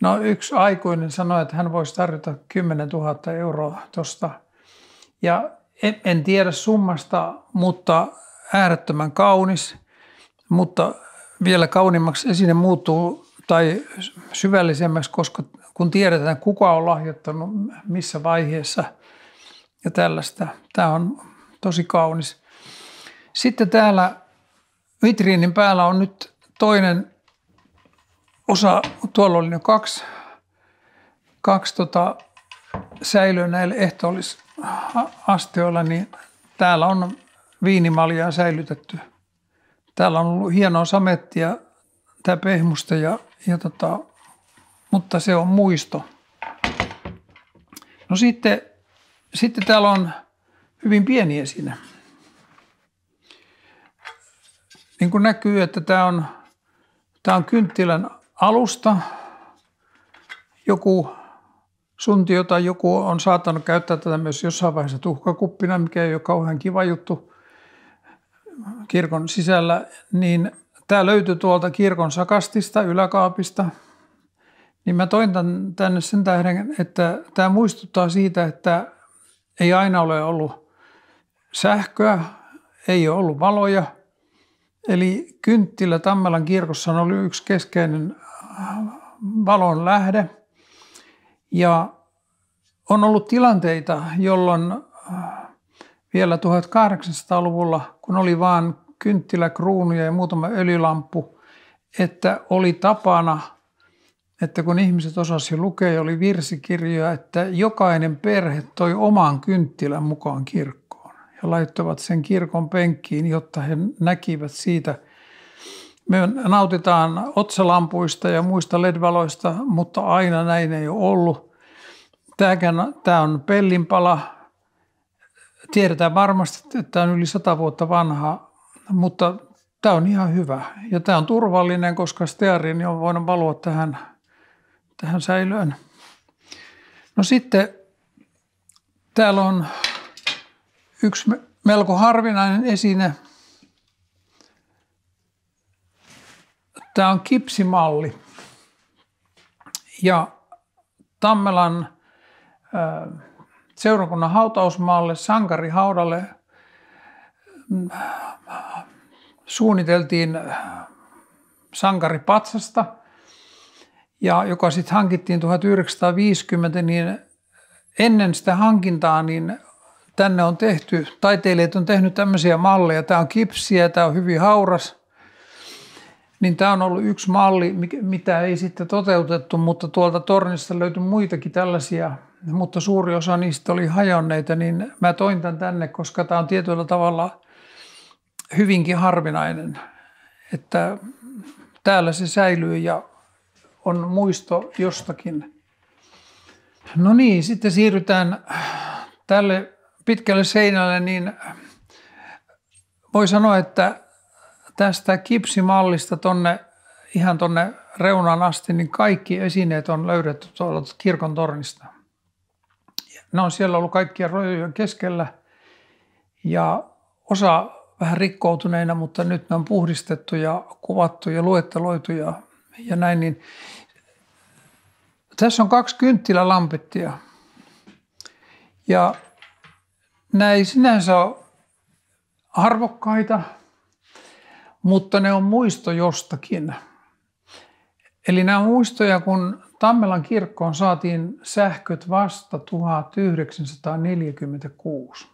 No yksi aikuinen sanoi, että hän voisi tarjota 10 000 euroa tuosta. Ja en tiedä summasta, mutta äärettömän kaunis, mutta vielä kauniimmaksi esine muuttuu tai syvällisemmäksi, koska kun tiedetään, kuka on lahjoittanut missä vaiheessa ja tällaista. Tämä on tosi kaunis. Sitten täällä vitriinin päällä on nyt toinen osa. Tuolla oli ne kaksi säilöä näille ehtoollisastioilla, niin täällä on viinimaljaa säilytetty. Täällä on ollut hienoa samettia, tämä pehmusta, mutta se on muisto. No sitten täällä on hyvin pieni esine. Niin kuin näkyy, että tämä on kynttilän alusta. Joku suntio tai joku on saattanut käyttää tätä myös jossain vaiheessa tuhkakuppina, mikä ei ole kauhean kiva juttu kirkon sisällä. Niin tämä löytyy tuolta kirkon sakastista, yläkaapista. Niin mä toin tänne sen tähden, että tämä muistuttaa siitä, että ei aina ole ollut sähköä, ei ole ollut valoja. Eli kynttilä Tammelan kirkossa on ollut yksi keskeinen valon lähde. Ja on ollut tilanteita, jolloin vielä 1800-luvulla, kun oli vain kynttiläkruunuja ja muutama öljylamppu, että oli tapana, että kun ihmiset osasivat lukea ja oli virsikirjoja, että jokainen perhe toi oman kynttilän mukaan kirkkoon ja laittoivat sen kirkon penkkiin, jotta he näkivät siitä. Me nautitaan otsalampuista ja muista LED-valoista, mutta aina näin ei ole ollut. Tämä on pellinpala. Tiedetään varmasti, että tämä on yli 100 vuotta vanha, mutta tämä on ihan hyvä. Ja tämä on turvallinen, koska steariini on voinut valua tähän säilöön. No sitten täällä on yksi melko harvinainen esine. Tämä on kipsimalli. Ja Tammelan seurakunnan hautausmaalle, sankarihaudalle suunniteltiin sankaripatsasta, ja joka sitten hankittiin 1950, niin ennen sitä hankintaa niin tänne on tehty, taiteilijat on tehnyt tämmöisiä malleja. Tämä on kipsiä, tämä on hyvin hauras. Niin tämä on ollut yksi malli, mitä ei sitten toteutettu, mutta tuolta tornista löytyi muitakin tällaisia, mutta suuri osa niistä oli hajonneita, niin mä toin tämän tänne, koska tämä on tietyllä tavalla hyvinkin harvinainen, että täällä se säilyy ja on muisto jostakin. No niin, sitten siirrytään tälle pitkälle seinälle, niin voi sanoa, että tästä kipsimallista ihan tonne reunaan asti, niin kaikki esineet on löydetty tuolta kirkon tornista. Ne on siellä ollut kaikkien rojojen keskellä ja osa vähän rikkoutuneina, mutta nyt ne on puhdistettu ja kuvattu ja luetteloitu ja näin. Niin tässä on 2 kynttilälampettia ja nämä ei sinänsä ole arvokkaita, mutta ne on muisto jostakin. Eli nämä on muistoja, kun Tammelan kirkkoon saatiin sähköt vasta 1946.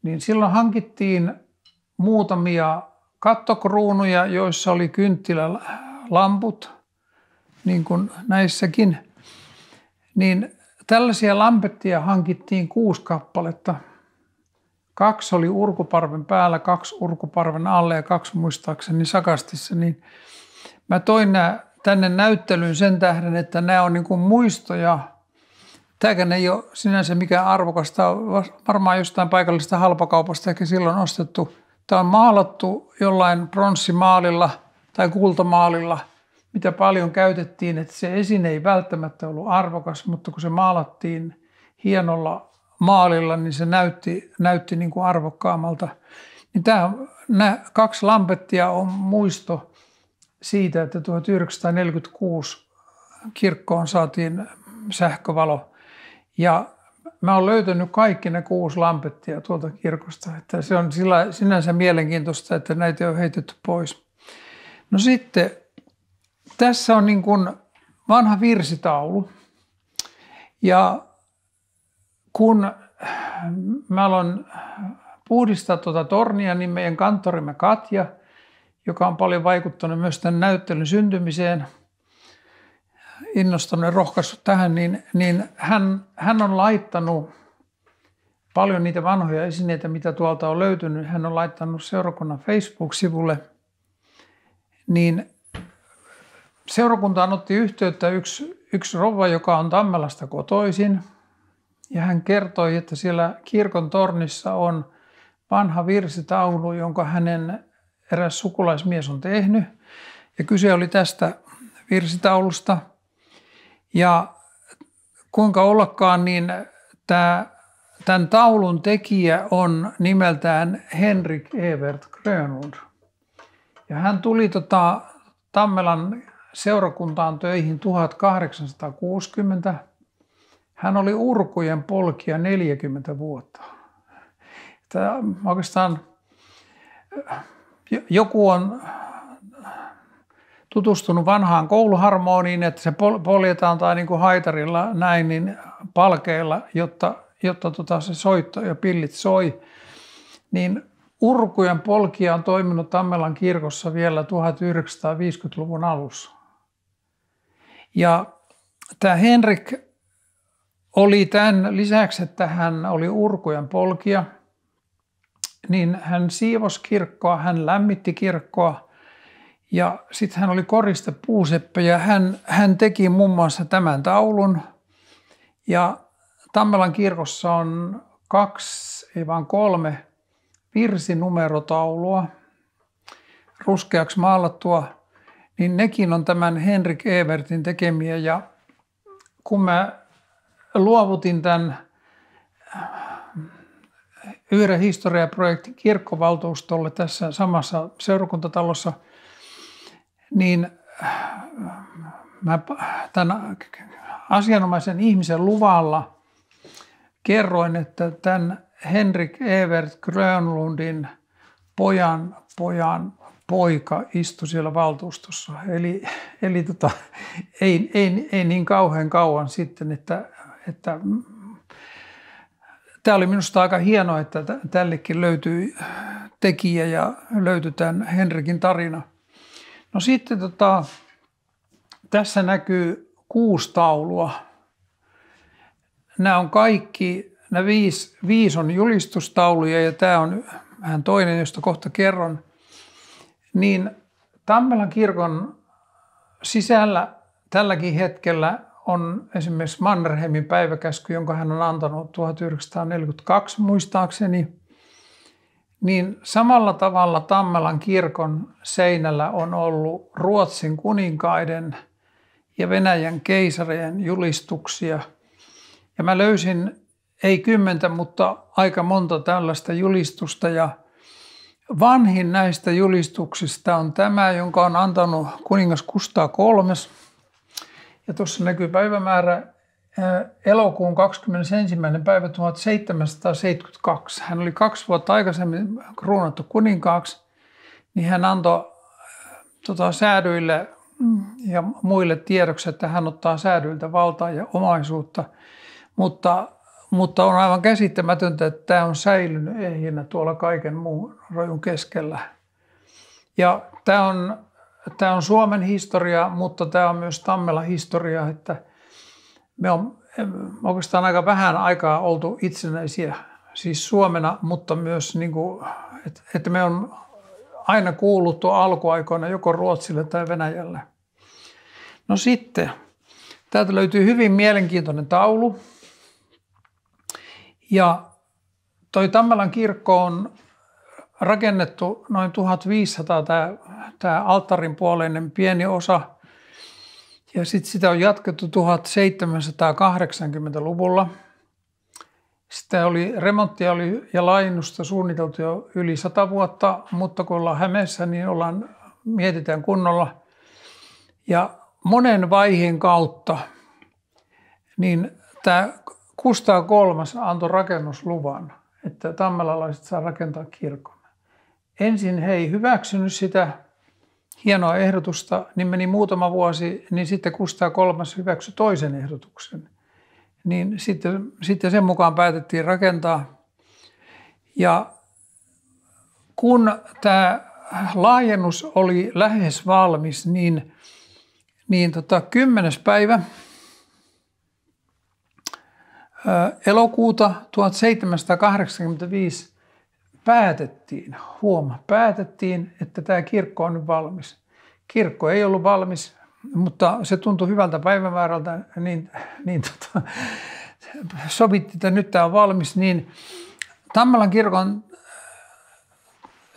Niin silloin hankittiin muutamia kattokruunuja, joissa oli kynttilälamput, niin kuin näissäkin. Niin tällaisia lampettia hankittiin 6 kappaletta. 2 oli urkuparven päällä, 2 urkuparven alle ja 2 muistaakseni sakastissa. Niin mä toin nämä tänne näyttelyyn sen tähden, että nämä on niin kuin muistoja tämäkään ei ole sinänsä mikään arvokas. Tämä on varmaan jostain paikallisesta halpakaupasta ehkä silloin ostettu. Tämä on maalattu jollain pronssimaalilla tai kultamaalilla, mitä paljon käytettiin, että se esine ei välttämättä ollut arvokas, mutta kun se maalattiin hienolla maalilla, niin se näytti niin kuin arvokkaammalta. Niin nämä 2 lampettia on muisto siitä, että 1946 kirkkoon saatiin sähkövalo. Ja mä oon löytänyt kaikki ne 6 lampettia tuolta kirkosta. Että se on sinänsä mielenkiintoista, että näitä on heitetty pois. No sitten tässä on niin kuin vanha virsitaulu. Ja kun mä aloin puhdistaa tuota tornia, niin meidän kanttorimme Katja, joka on paljon vaikuttanut myös tämän näyttelyn syntymiseen, innostunut ja rohkaissut tähän, niin hän on laittanut paljon niitä vanhoja esineitä, mitä tuolta on löytynyt. Hän on laittanut seurakunnan Facebook-sivulle. Niin seurakuntaan otti yhteyttä yksi rouva, joka on Tammelasta kotoisin. Ja hän kertoi, että siellä kirkon tornissa on vanha virsitaulu, jonka hänen eräs sukulaismies on tehnyt. Ja kyse oli tästä virsitaulusta. Ja kuinka ollakaan, niin tämän taulun tekijä on nimeltään Henrik Evert Grönlund. Ja hän tuli Tammelan seurakuntaan töihin 1860. Hän oli urkujen polkija 40 vuotta. Oikeastaan joku on tutustunut vanhaan kouluharmoniin, että se poljetaan tai niin kuin haitarilla näin niin palkeilla, jotta se soitto ja pillit soi. Niin urkujen polkija on toiminut Tammelan kirkossa vielä 1950-luvun alussa. Ja tämä Henrik oli tämän lisäksi, että hän oli urkujen polkija, niin hän siivosi kirkkoa, hän lämmitti kirkkoa ja sitten hän oli koristepuuseppä ja hän teki muun muassa tämän taulun. Ja Tammelan kirkossa on 2, ei vaan 3 virsinumerotaulua, ruskeaksi maalattua, niin nekin on tämän Henrik Evertin tekemiä. Ja kun mä luovutin tämän yhden historiaprojektin kirkkovaltuustolle tässä samassa seurakuntatalossa, niin mä tämän asianomaisen ihmisen luvalla kerroin, että tämän Henrik Evert Grönlundin pojan poika istui siellä valtuustossa. Eli ei niin kauhean kauan sitten, että tämä oli minusta aika hienoa, että tällekin löytyi tekijä ja löytyi tämän Henrikin tarina. No sitten tässä näkyy 6 taulua. Nämä on kaikki, nämä 5 on julistustauluja ja tämä on vähän toinen, josta kohta kerron. Niin Tammelan kirkon sisällä tälläkin hetkellä on esimerkiksi Mannerheimin päiväkäsky, jonka hän on antanut 1942 muistaakseni. Niin samalla tavalla Tammelan kirkon seinällä on ollut Ruotsin kuninkaiden ja Venäjän keisarien julistuksia. Ja mä löysin ei 10, mutta aika monta tällaista julistusta. Ja vanhin näistä julistuksista on tämä, jonka on antanut kuningas Kustaa III. Ja tuossa näkyy päivämäärä elokuun 21. päivä 1772. Hän oli 2 vuotta aikaisemmin kruunattu kuninkaaksi, niin hän antoi säädyille ja muille tiedoksi, että hän ottaa säädyiltä valtaa ja omaisuutta. Mutta on aivan käsittämätöntä, että tämä on säilynyt ehjänä tuolla kaiken muun rojun keskellä. Ja tämä on Suomen historia, mutta tämä on myös Tammelan historia, että me on oikeastaan aika vähän aikaa oltu itsenäisiä, siis Suomena, mutta myös, niin kuin, että me on aina kuuluttu alkuaikoina joko Ruotsille tai Venäjälle. No sitten, täältä löytyy hyvin mielenkiintoinen taulu. Ja toi Tammelan kirkko on rakennettu noin 1500, tämä alttarin puoleinen pieni osa. Ja sitten sitä on jatkettu 1780-luvulla. Sitä remonttia ja laajennusta suunniteltu jo yli 100 vuotta, mutta kun ollaan Hämeessä, niin mietitään kunnolla. Ja monen vaiheen kautta niin tämä Kustaa III antoi rakennusluvan, että tammelalaiset saa rakentaa kirkon. Ensin he ei hyväksynyt sitä hienoa ehdotusta, niin meni muutama vuosi, niin sitten Kustaa III hyväksyi toisen ehdotuksen. Niin sitten sen mukaan päätettiin rakentaa. Ja kun tämä laajennus oli lähes valmis, niin 10. päivä elokuuta 1785 päätettiin, että tämä kirkko on nyt valmis. Kirkko ei ollut valmis, mutta se tuntui hyvältä päivämäärältä, niin sovittiin, että nyt tämä on valmis. Niin Tammelan kirkon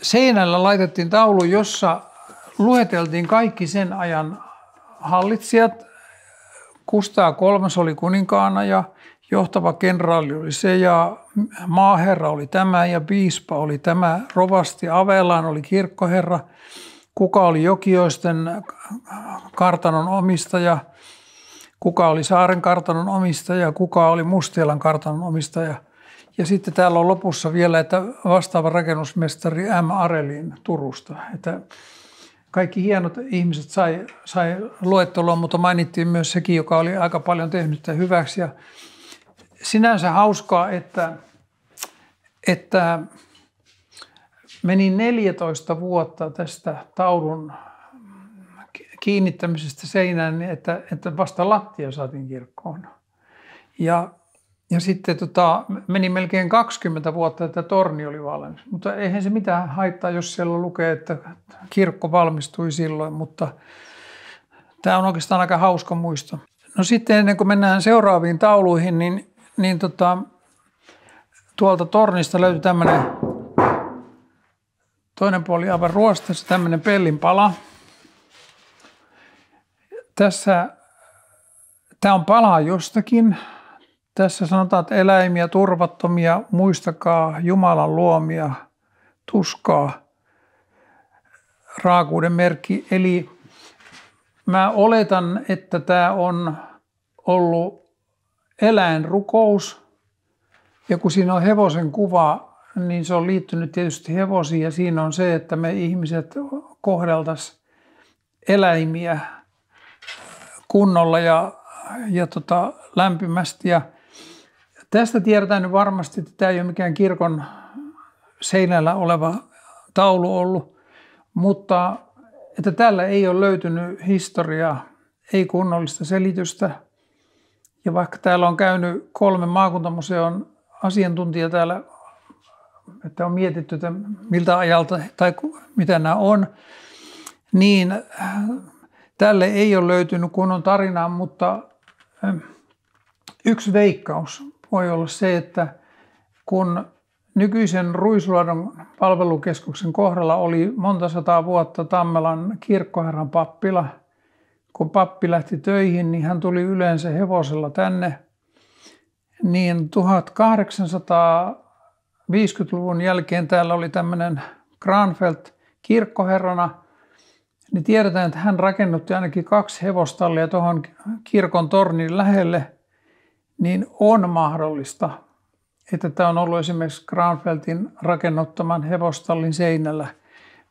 seinällä laitettiin taulu, jossa lueteltiin kaikki sen ajan hallitsijat. Kustaa III oli kuninkaana ja johtava kenraali oli se ja maaherra oli tämä ja piispa oli tämä. Rovasti Avelaan oli kirkkoherra. Kuka oli Jokioisten kartanon omistaja, kuka oli Saaren kartanon omistaja, kuka oli Mustielan kartanon omistaja. Ja sitten täällä on lopussa vielä, että vastaava rakennusmestari M. Arelin Turusta. Että kaikki hienot ihmiset sai luettelua, mutta mainittiin myös sekin, joka oli aika paljon tehnyt sitä hyväksi. Ja sinänsä hauskaa, että meni 14 vuotta tästä taulun kiinnittämisestä seinään, että vasta lattia saatiin kirkkoon. Ja sitten meni melkein 20 vuotta, että torni oli valmis. Mutta eihän se mitään haittaa, jos siellä lukee, että kirkko valmistui silloin, mutta tämä on oikeastaan aika hauska muisto. No sitten ennen kuin mennään seuraaviin tauluihin, niin tuolta tornista löytyi tämmöinen toinen puoli aivan ruostassa, tämmöinen pellinpala. Tämä on pala jostakin. Tässä sanotaan, että eläimiä turvattomia, muistakaa Jumalan luomia, tuskaa, raakuuden merkki. Eli mä oletan, että tämä on ollut eläinrukous. Ja kun siinä on hevosen kuva, niin se on liittynyt tietysti hevosiin ja siinä on se, että me ihmiset kohdeltaisiin eläimiä kunnolla ja lämpimästi. Ja tästä tiedetään nyt varmasti, että tämä ei ole mikään kirkon seinällä oleva taulu ollut, mutta että tällä ei ole löytynyt historiaa, ei kunnollista selitystä. Ja vaikka täällä on käynyt 3 maakuntamuseon asiantuntijaa täällä, että on mietitty, että miltä ajalta tai mitä nämä on, niin tälle ei ole löytynyt kunnon tarinaa, mutta yksi veikkaus voi olla se, että kun nykyisen Ruisluodon palvelukeskuksen kohdalla oli monta sataa vuotta Tammelan kirkkoherran pappila, kun pappi lähti töihin, niin hän tuli yleensä hevosella tänne, niin 1850-luvun jälkeen täällä oli tämmöinen Granfeldt kirkkoherrana, niin tiedetään, että hän rakennutti ainakin 2 hevostallia tuohon kirkon tornin lähelle, niin on mahdollista, että tämä on ollut esimerkiksi Granfeldtin rakennuttaman hevostallin seinällä,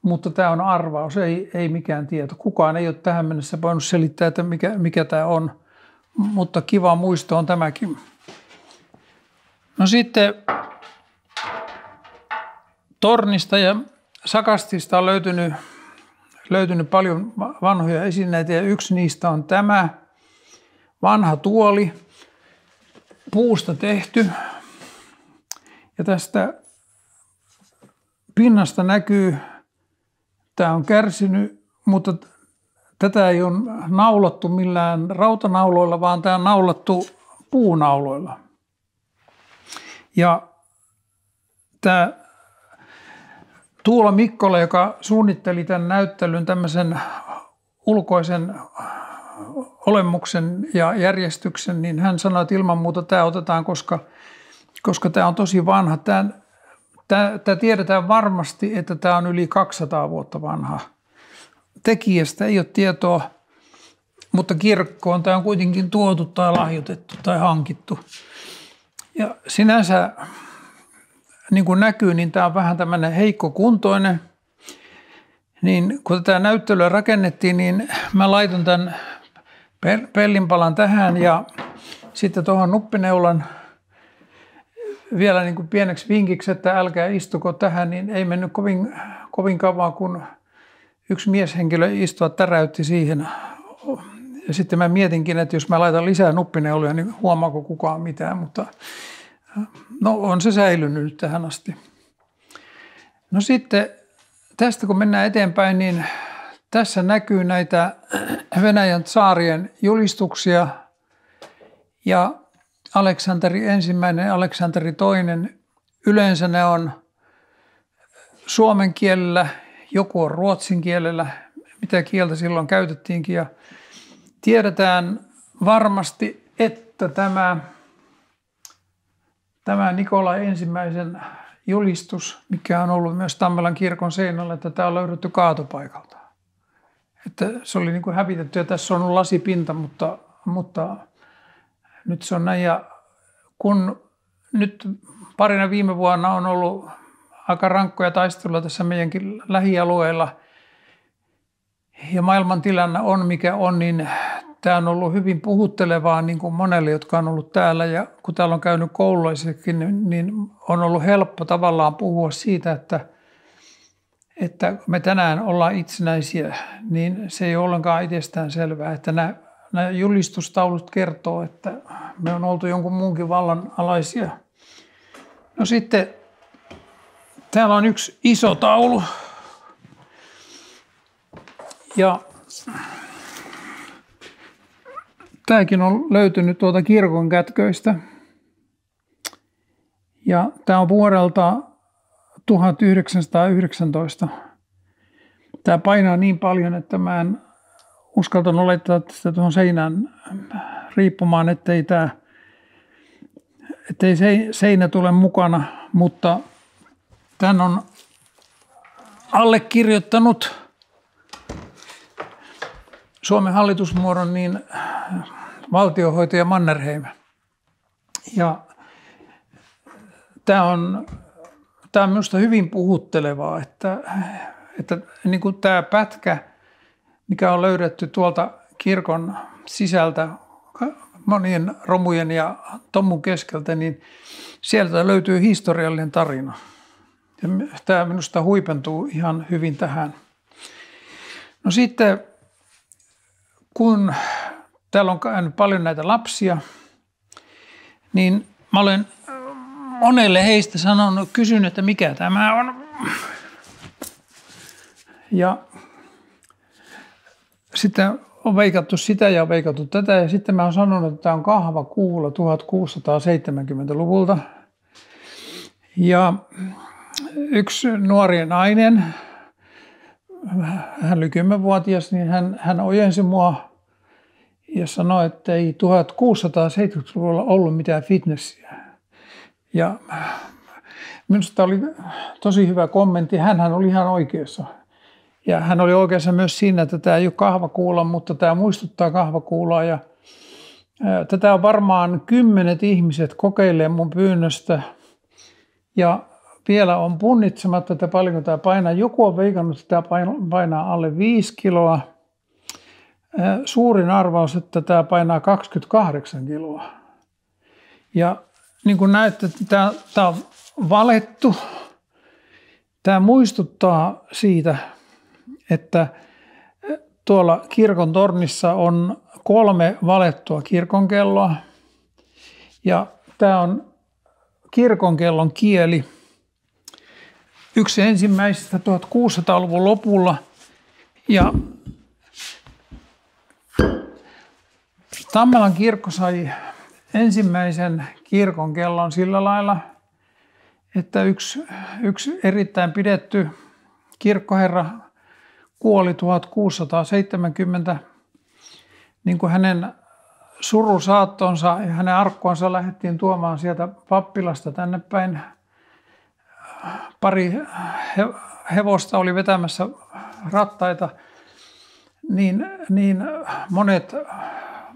mutta tämä on arvaus, ei mikään tieto. Kukaan ei ole tähän mennessä voinut selittää, että mikä tämä on, mutta kiva muisto on tämäkin. No sitten tornista ja sakastista on löytynyt paljon vanhoja esineitä ja yksi niistä on tämä vanha tuoli, puusta tehty. Ja tästä pinnasta näkyy, tämä on kärsinyt, mutta tätä ei ole naulattu millään rautanauloilla, vaan tämä on naulattu puunauloilla. Ja tämä Tuula Mikkola, joka suunnitteli tämän näyttelyn tämmöisen ulkoisen olemuksen ja järjestyksen, niin hän sanoi, että ilman muuta tämä otetaan, koska tämä on tosi vanha. Tämä tiedetään varmasti, että tämä on yli 200 vuotta vanha. Tekijästä ei ole tietoa, mutta kirkkoon tämä on kuitenkin tuotu tai lahjoitettu tai hankittu. Ja sinänsä, niin kuin näkyy, niin tämä on vähän tämmöinen heikkokuntoinen. Niin kun tätä näyttelyä rakennettiin, niin mä laitan tämän pellinpalan tähän ja sitten tuohon nuppineulan vielä niin kuin pieneksi vinkiksi, että älkää istuko tähän, niin ei mennyt kovin kauan, kun yksi mieshenkilö istua täräytti siihen. Ja sitten mä mietinkin, että jos mä laitan lisää nuppineuloja, niin huomaako kukaan mitään, mutta no on se säilynyt nyt tähän asti. No sitten tästä kun mennään eteenpäin, niin tässä näkyy näitä Venäjän tsaarien julistuksia ja Aleksanteri I, Aleksanteri II. Yleensä ne on suomen kielellä, joku on ruotsin kielellä, mitä kieltä silloin käytettiinkin. Ja tiedetään varmasti, että tämä Nikolai ensimmäisen julistus, mikä on ollut myös Tammelan kirkon seinällä, että tämä on löydetty kaatopaikalta. Että se oli niin kuin hävitetty ja tässä on ollut lasipinta, mutta nyt se on näin. Ja kun nyt parina viime vuonna on ollut aika rankkoja taisteluja tässä meidänkin lähialueilla ja maailman tilanne on mikä on, niin tämä on ollut hyvin puhuttelevaa niin kuin monelle, jotka on ollut täällä. Ja kun täällä on käynyt koululaisikin, niin on ollut helppo tavallaan puhua siitä, että me tänään ollaan itsenäisiä, niin se ei ole ollenkaan itsestään selvää. Että nämä julistustaulut kertoo, että me on oltu jonkun muunkin vallan alaisia. No sitten täällä on yksi iso taulu. Ja tämäkin on löytynyt tuolta kirkon kätköistä. Ja tämä on vuodelta 1919. Tämä painaa niin paljon, että mä en uskaltanut laittaa sitä tuohon seinään riippumaan, ettei seinä tule mukana, mutta tämän on allekirjoittanut Suomen hallitusmuodon niin valtionhoitaja Mannerheim. Ja tämä on minusta hyvin puhuttelevaa, että niin kuin tämä pätkä, mikä on löydetty tuolta kirkon sisältä monien romujen ja tommun keskeltä, niin sieltä löytyy historiallinen tarina. Ja tämä minusta huipentuu ihan hyvin tähän. No sitten, kun täällä on käynyt paljon näitä lapsia, niin mä olen monelle heistä kysynyt, että mikä tämä on. Ja sitten on veikattu sitä ja veikattu tätä. Ja sitten mä oon sanonut, että tämä on kahvakuula 1670-luvulta. Ja yksi nuori nainen, hän oli 10-vuotias, niin hän ojensi mua ja sanoi, että ei 1670-luvulla ollut mitään fitnessiä. Ja minusta oli tosi hyvä kommentti. Hänhän oli ihan oikeassa. Ja hän oli oikeassa myös siinä, että tämä ei ole kahvakuula, mutta tämä muistuttaa kahvakuulaa. Ja tätä on varmaan 10 ihmiset kokeilee mun pyynnöstä. Ja vielä on punnitsematta, että paljonko tämä painaa. Joku on veikannut, että tämä painaa alle 5 kiloa. Suurin arvaus, että tämä painaa 28 kiloa. Ja niin kuin näette, tämä on valettu. Tämä muistuttaa siitä, että tuolla kirkon tornissa on 3 valettua kirkonkelloa. Ja tämä on kirkonkellon kieli. Yksi ensimmäisistä 1600-luvun lopulla. Ja Tammelan kirkko sai ensimmäisen kirkonkellon sillä lailla, että yksi erittäin pidetty kirkkoherra kuoli 1670, niin kuin hänen surusaattonsa ja hänen arkkuansa lähdettiin tuomaan sieltä pappilasta tänne päin. Pari hevosta oli vetämässä rattaita, niin monet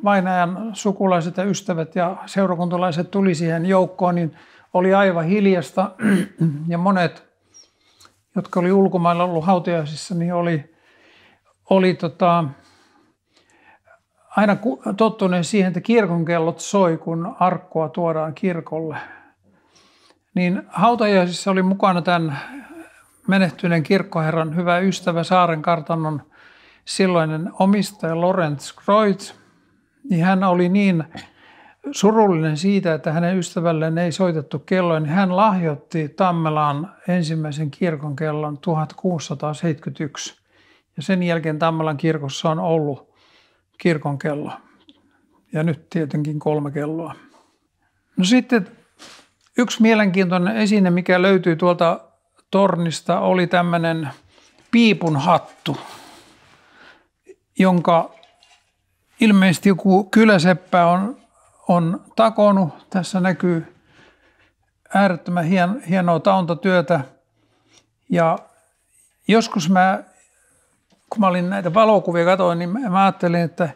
vainajan sukulaiset ja ystävät ja seurakuntalaiset tuli siihen joukkoon, niin oli aivan hiljasta ja monet, jotka oli ulkomailla ollut hautajaisissa, niin oli aina tottuneen siihen, että kirkonkellot soi, kun arkkua tuodaan kirkolle. Niin hautajaisissa oli mukana tämän menehtyneen kirkkoherran hyvä ystävä Saaren kartanon silloinen omistaja Lorenz Kreutz. Niin hän oli niin surullinen siitä, että hänen ystävälleen ei soitettu kelloa, niin hän lahjoitti Tammelaan ensimmäisen kirkonkellon 1671. Ja sen jälkeen Tammelan kirkossa on ollut kirkonkello. Ja nyt tietenkin 3 kelloa. No sitten yksi mielenkiintoinen esine, mikä löytyy tuolta tornista, oli tämmöinen piipun hattu, jonka ilmeisesti joku kyläseppä on takonut. Tässä näkyy äärettömän hienoa tauntatyötä. Ja joskus kun mä olin näitä valokuvia katoin, niin mä ajattelin, että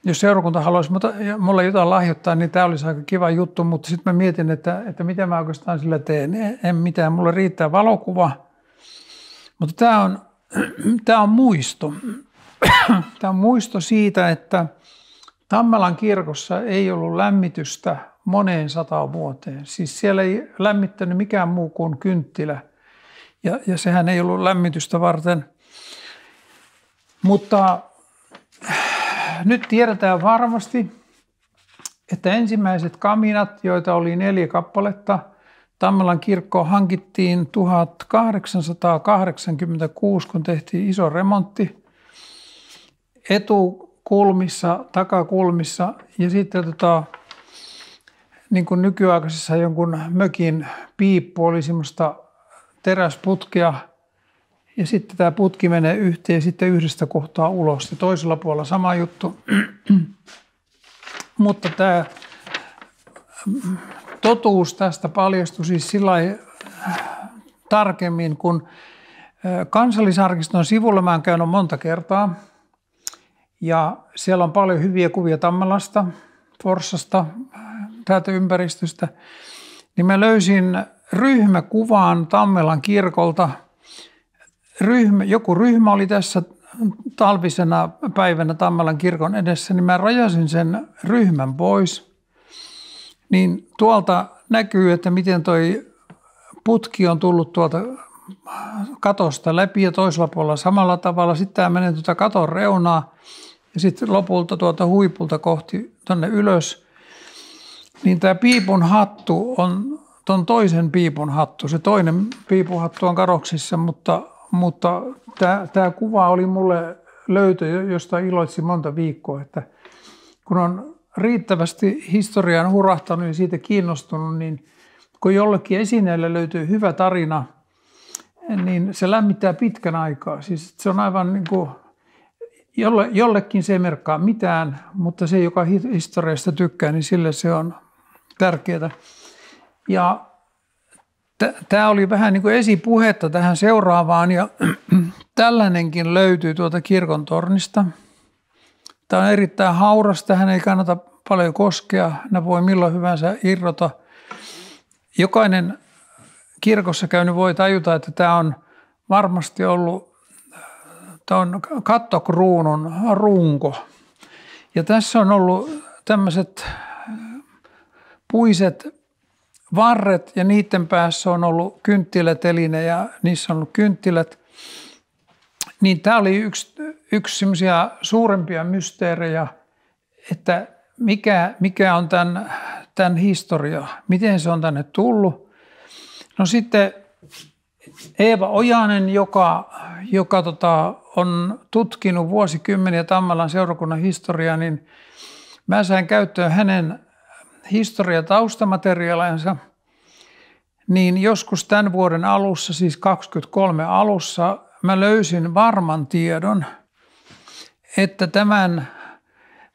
jos seurakunta haluaisi mulle jotain lahjoittaa, niin tämä olisi aika kiva juttu. Mutta sitten mä mietin, että mitä mä oikeastaan sillä teen. En mitään, mulle riittää valokuva. Mutta tämä on muisto. Tämä on muisto siitä, että Tammelan kirkossa ei ollut lämmitystä moneen 100 vuoteen. Siis siellä ei lämmittänyt mikään muu kuin kynttilä. Ja sehän ei ollut lämmitystä varten. Mutta nyt tiedetään varmasti, että ensimmäiset kaminat, joita oli 4 kappaletta, Tammelan kirkkoon hankittiin 1886, kun tehtiin iso remontti etukulmissa, takakulmissa ja sitten niin kuin nykyaikaisessa jonkun mökin piippu oli semmoista teräsputkea ja sitten tämä putki menee yhteen ja sitten yhdestä kohtaa ulos ja toisella puolella sama juttu. Mutta tämä totuus tästä paljastui siis sillä tarkemmin, kun Kansallisarkiston sivulla mä oon käynyt monta kertaa ja siellä on paljon hyviä kuvia Tammelasta, Forssasta, täältä ympäristöstä, niin mä löysin ryhmäkuvan Tammelan kirkolta. Joku ryhmä oli tässä talvisena päivänä Tammelan kirkon edessä, niin mä rajasin sen ryhmän pois. Niin tuolta näkyy, että miten toi putki on tullut tuolta katosta läpi ja toisella puolella samalla tavalla. Sitten tämä menee tuota katon reunaa ja sitten lopulta tuolta huipulta kohti tuonne ylös. Niin tämä piipun hattu on tuon toisen piipun hattu. Se toinen piipunhattu on kadoksissa, mutta tämä kuva oli mulle löytö, josta iloitsin monta viikkoa. Että kun on riittävästi historiaan hurahtanut ja siitä kiinnostunut, niin kun jollekin esineelle löytyy hyvä tarina, niin se lämmittää pitkän aikaa. Siis se on aivan niin kuin, jollekin se ei merkkaa mitään, mutta se, joka historiasta tykkää, niin sille se on tärkeää. Ja tämä oli vähän niin kuin esipuhetta tähän seuraavaan ja tällainenkin löytyy tuolta kirkon tornista. Tämä on erittäin hauras, tähän ei kannata paljon koskea, ne voi milloin hyvänsä irrota. Jokainen kirkossa käynyt voi tajuta, että tämä on varmasti ollut kattokruunun runko. Ja tässä on ollut tämmöiset puiset varret ja niiden päässä on ollut kynttiläteline ja niissä on ollut kynttilät. Niin tämä oli yksi semmoisia suurempia mysteerejä, että mikä on tämän historia, miten se on tänne tullut. No sitten Eeva Ojanen, joka on tutkinut vuosikymmeniä Tammelan seurakunnan historiaa, niin mä sain käyttöön hänen historiataustamateriaalinsa, niin joskus tämän vuoden alussa, siis 23 alussa, mä löysin varman tiedon, että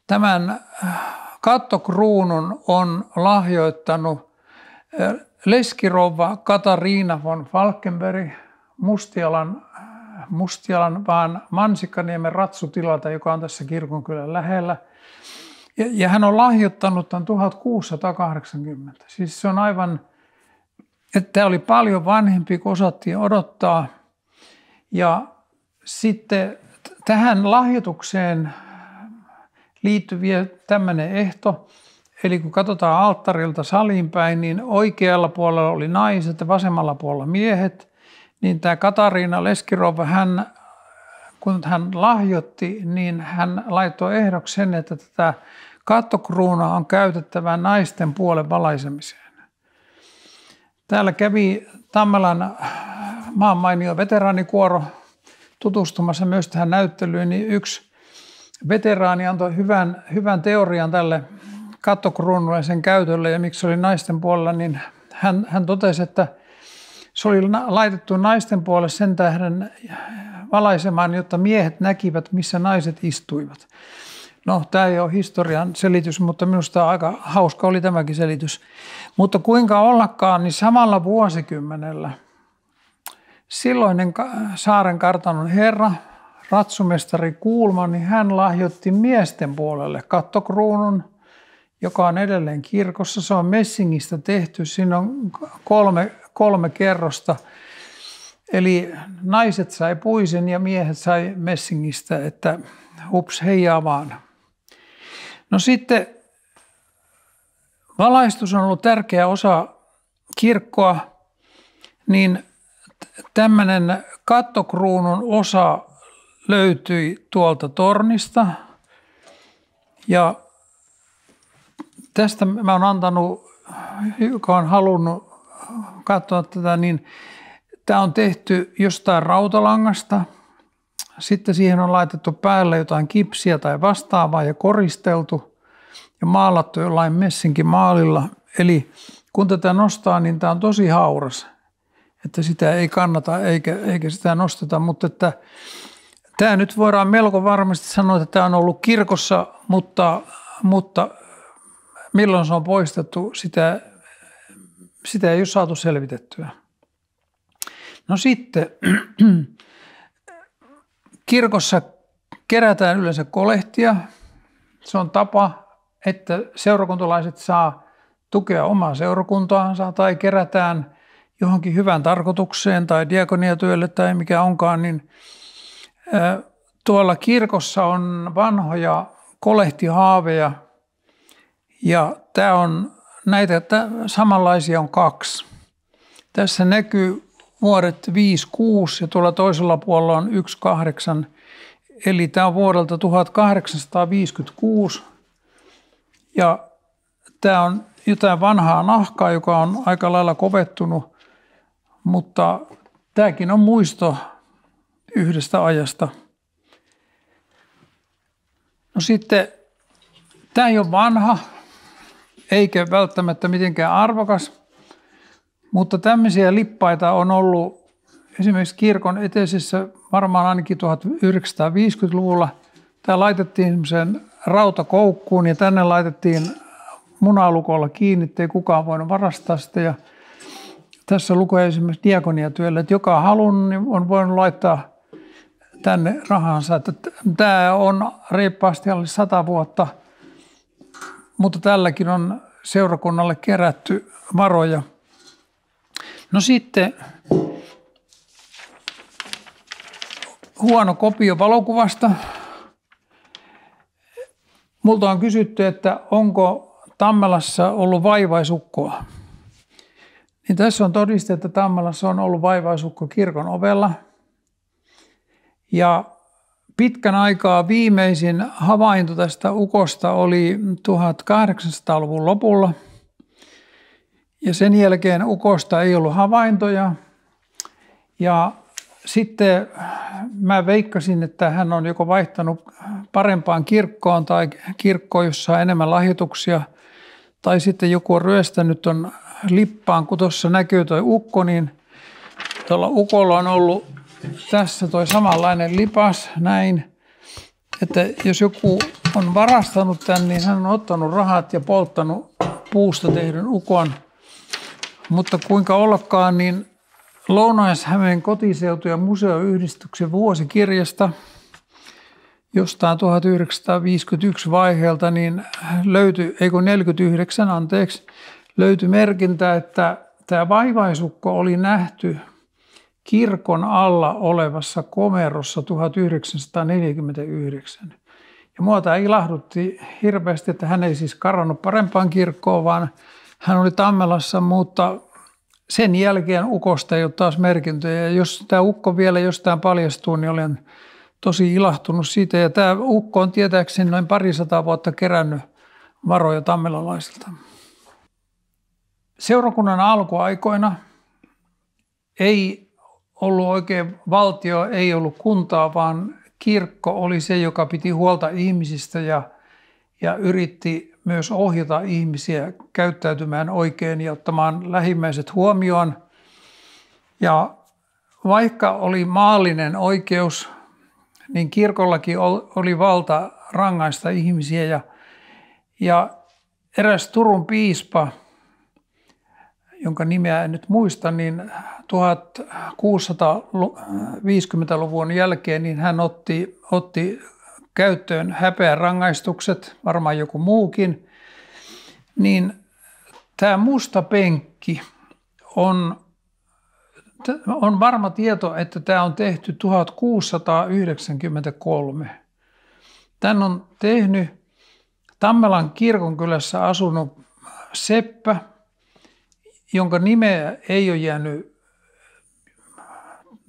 tämän kattokruunun on lahjoittanut leskirouva Katariina von Falkenberg Mustialan vaan Mansikkaniemen ratsutilalta, joka on tässä kirkonkylän lähellä. Ja hän on lahjoittanut tämän 1680. Siis se on aivan, että tämä oli paljon vanhempi kuin osattiin odottaa. Ja sitten tähän lahjoitukseen liittyy vielä tämmöinen ehto. Eli kun katsotaan alttarilta saliin päin, niin oikealla puolella oli naiset ja vasemmalla puolella miehet. Niin tämä Katariina leskirouva, kun hän lahjoitti, niin hän laittoi ehdoksi sen, että tätä kattokruunaa on käytettävä naisten puolen valaisemiseen. Täällä kävi Tammelan maanmainio veteraanikuoro tutustumassa myös tähän näyttelyyn, niin yksi veteraani antoi hyvän teorian tälle kattokruunulle sen käytölle ja miksi se oli naisten puolella, niin hän totesi, että se oli laitettu naisten puolelle sen tähden valaisemaan, jotta miehet näkivät, missä naiset istuivat. No, tämä ei ole historian selitys, mutta minusta aika hauska oli tämäkin selitys. Mutta kuinka ollakaan, niin samalla vuosikymmenellä silloinen saaren kartanon herra, ratsumestari Kuhlman, niin hän lahjoitti miesten puolelle kattokruunun, joka on edelleen kirkossa. Se on messingistä tehty, siinä on kolme kerrosta. Eli naiset sai puisen ja miehet sai messingistä, että hups, heijaa vaan. No sitten valaistus on ollut tärkeä osa kirkkoa, niin tämmöinen kattokruunun osa löytyi tuolta tornista ja tästä mä oon antanut, joka on halunnut katsoa tätä, niin tämä on tehty jostain rautalangasta. Sitten siihen on laitettu päälle jotain kipsiä tai vastaavaa ja koristeltu ja maalattu jollain messinkimaalilla. Eli kun tätä nostaa, niin tämä on tosi hauras, että sitä ei kannata eikä sitä nosteta. Mutta että tämä nyt voidaan melko varmasti sanoa, että tämä on ollut kirkossa, mutta milloin se on poistettu, sitä ei ole saatu selvitettyä. No sitten kirkossa kerätään yleensä kolehtia. Se on tapa, että seurakuntalaiset saa tukea omaa seurakuntaansa tai kerätään johonkin hyvään tarkoitukseen tai diakoniatyölle tai mikä onkaan, niin tuolla kirkossa on vanhoja kolehtihaaveja ja tämä on näitä samanlaisia on 2. Tässä näkyy vuodet 5, 6 ja tuolla toisella puolella on 1, 8. Eli tämä on vuodelta 1856 ja tämä on jotain vanhaa nahkaa, joka on aika lailla kovettunut, mutta tämäkin on muisto yhdestä ajasta. No sitten tämä ei ole vanha eikä välttämättä mitenkään arvokas, mutta tämmöisiä lippaita on ollut esimerkiksi kirkon eteisessä varmaan ainakin 1950-luvulla. Tämä laitettiin semmoiseen rautakoukkuun ja tänne laitettiin munalukolla kiinni, ettei kukaan voinut varastaa sitä. Ja tässä lukee esimerkiksi diakoniatyöllä, että joka halunnut, niin on voinut laittaa tänne rahansa. Että tämä on reippaasti alle 100 vuotta, mutta tälläkin on seurakunnalle kerätty varoja. No sitten huono kopio valokuvasta. Multa on kysytty, että onko Tammelassa ollut vaivaisukkoa. Niin tässä on todiste, että Tammelassa on ollut vaivaisukko kirkon ovella. Ja pitkän aikaa viimeisin havainto tästä ukosta oli 1800-luvun lopulla. Ja sen jälkeen ukosta ei ollut havaintoja. Ja sitten mä veikkasin, että hän on joko vaihtanut parempaan kirkkoon tai kirkkoon, jossa on enemmän lahjoituksia. Tai sitten joku on ryöstänyt on lippaan, kun tuossa näkyy toi ukko, niin tuolla ukolla on ollut tässä toi samanlainen lipas, näin. Että jos joku on varastanut tämän, niin hän on ottanut rahat ja polttanut puusta tehdyn ukon. Mutta kuinka ollakaan, niin Lounais-Hämeen kotiseutu- ja museoyhdistyksen vuosikirjasta jostain 1951 vaiheelta niin löytyi, 49 löytyi merkintä, että tämä vaivaisukko oli nähty kirkon alla olevassa komerossa 1949. Ja mua tämä ilahdutti hirveästi, että hän ei siis karannut parempaan kirkkoon, vaan hän oli Tammelassa, mutta sen jälkeen ukosta ei ole taas merkintöjä. Ja jos tämä ukko vielä jostain paljastuu, niin olen tosi ilahtunut siitä. Ja tämä ukko on tietääkseni noin 200 vuotta kerännyt varoja tammelalaisilta. Seurakunnan alkuaikoina ei ollut oikein valtio, ei ollut kuntaa, vaan kirkko oli se, joka piti huolta ihmisistä ja yritti myös ohjata ihmisiä käyttäytymään oikein ja ottamaan lähimmäiset huomioon. Ja vaikka oli maallinen oikeus, niin kirkollakin oli valta rangaista ihmisiä. Ja eräs Turun piispa, jonka nimeä en nyt muista, niin 1650-luvun jälkeen niin hän otti käyttöön häpeärangaistukset, varmaan joku muukin, niin tämä musta penkki on varma tieto, että tämä on tehty 1693. Tän on tehnyt Tammelan kirkonkylässä asunut seppä, jonka nimeä ei ole jäänyt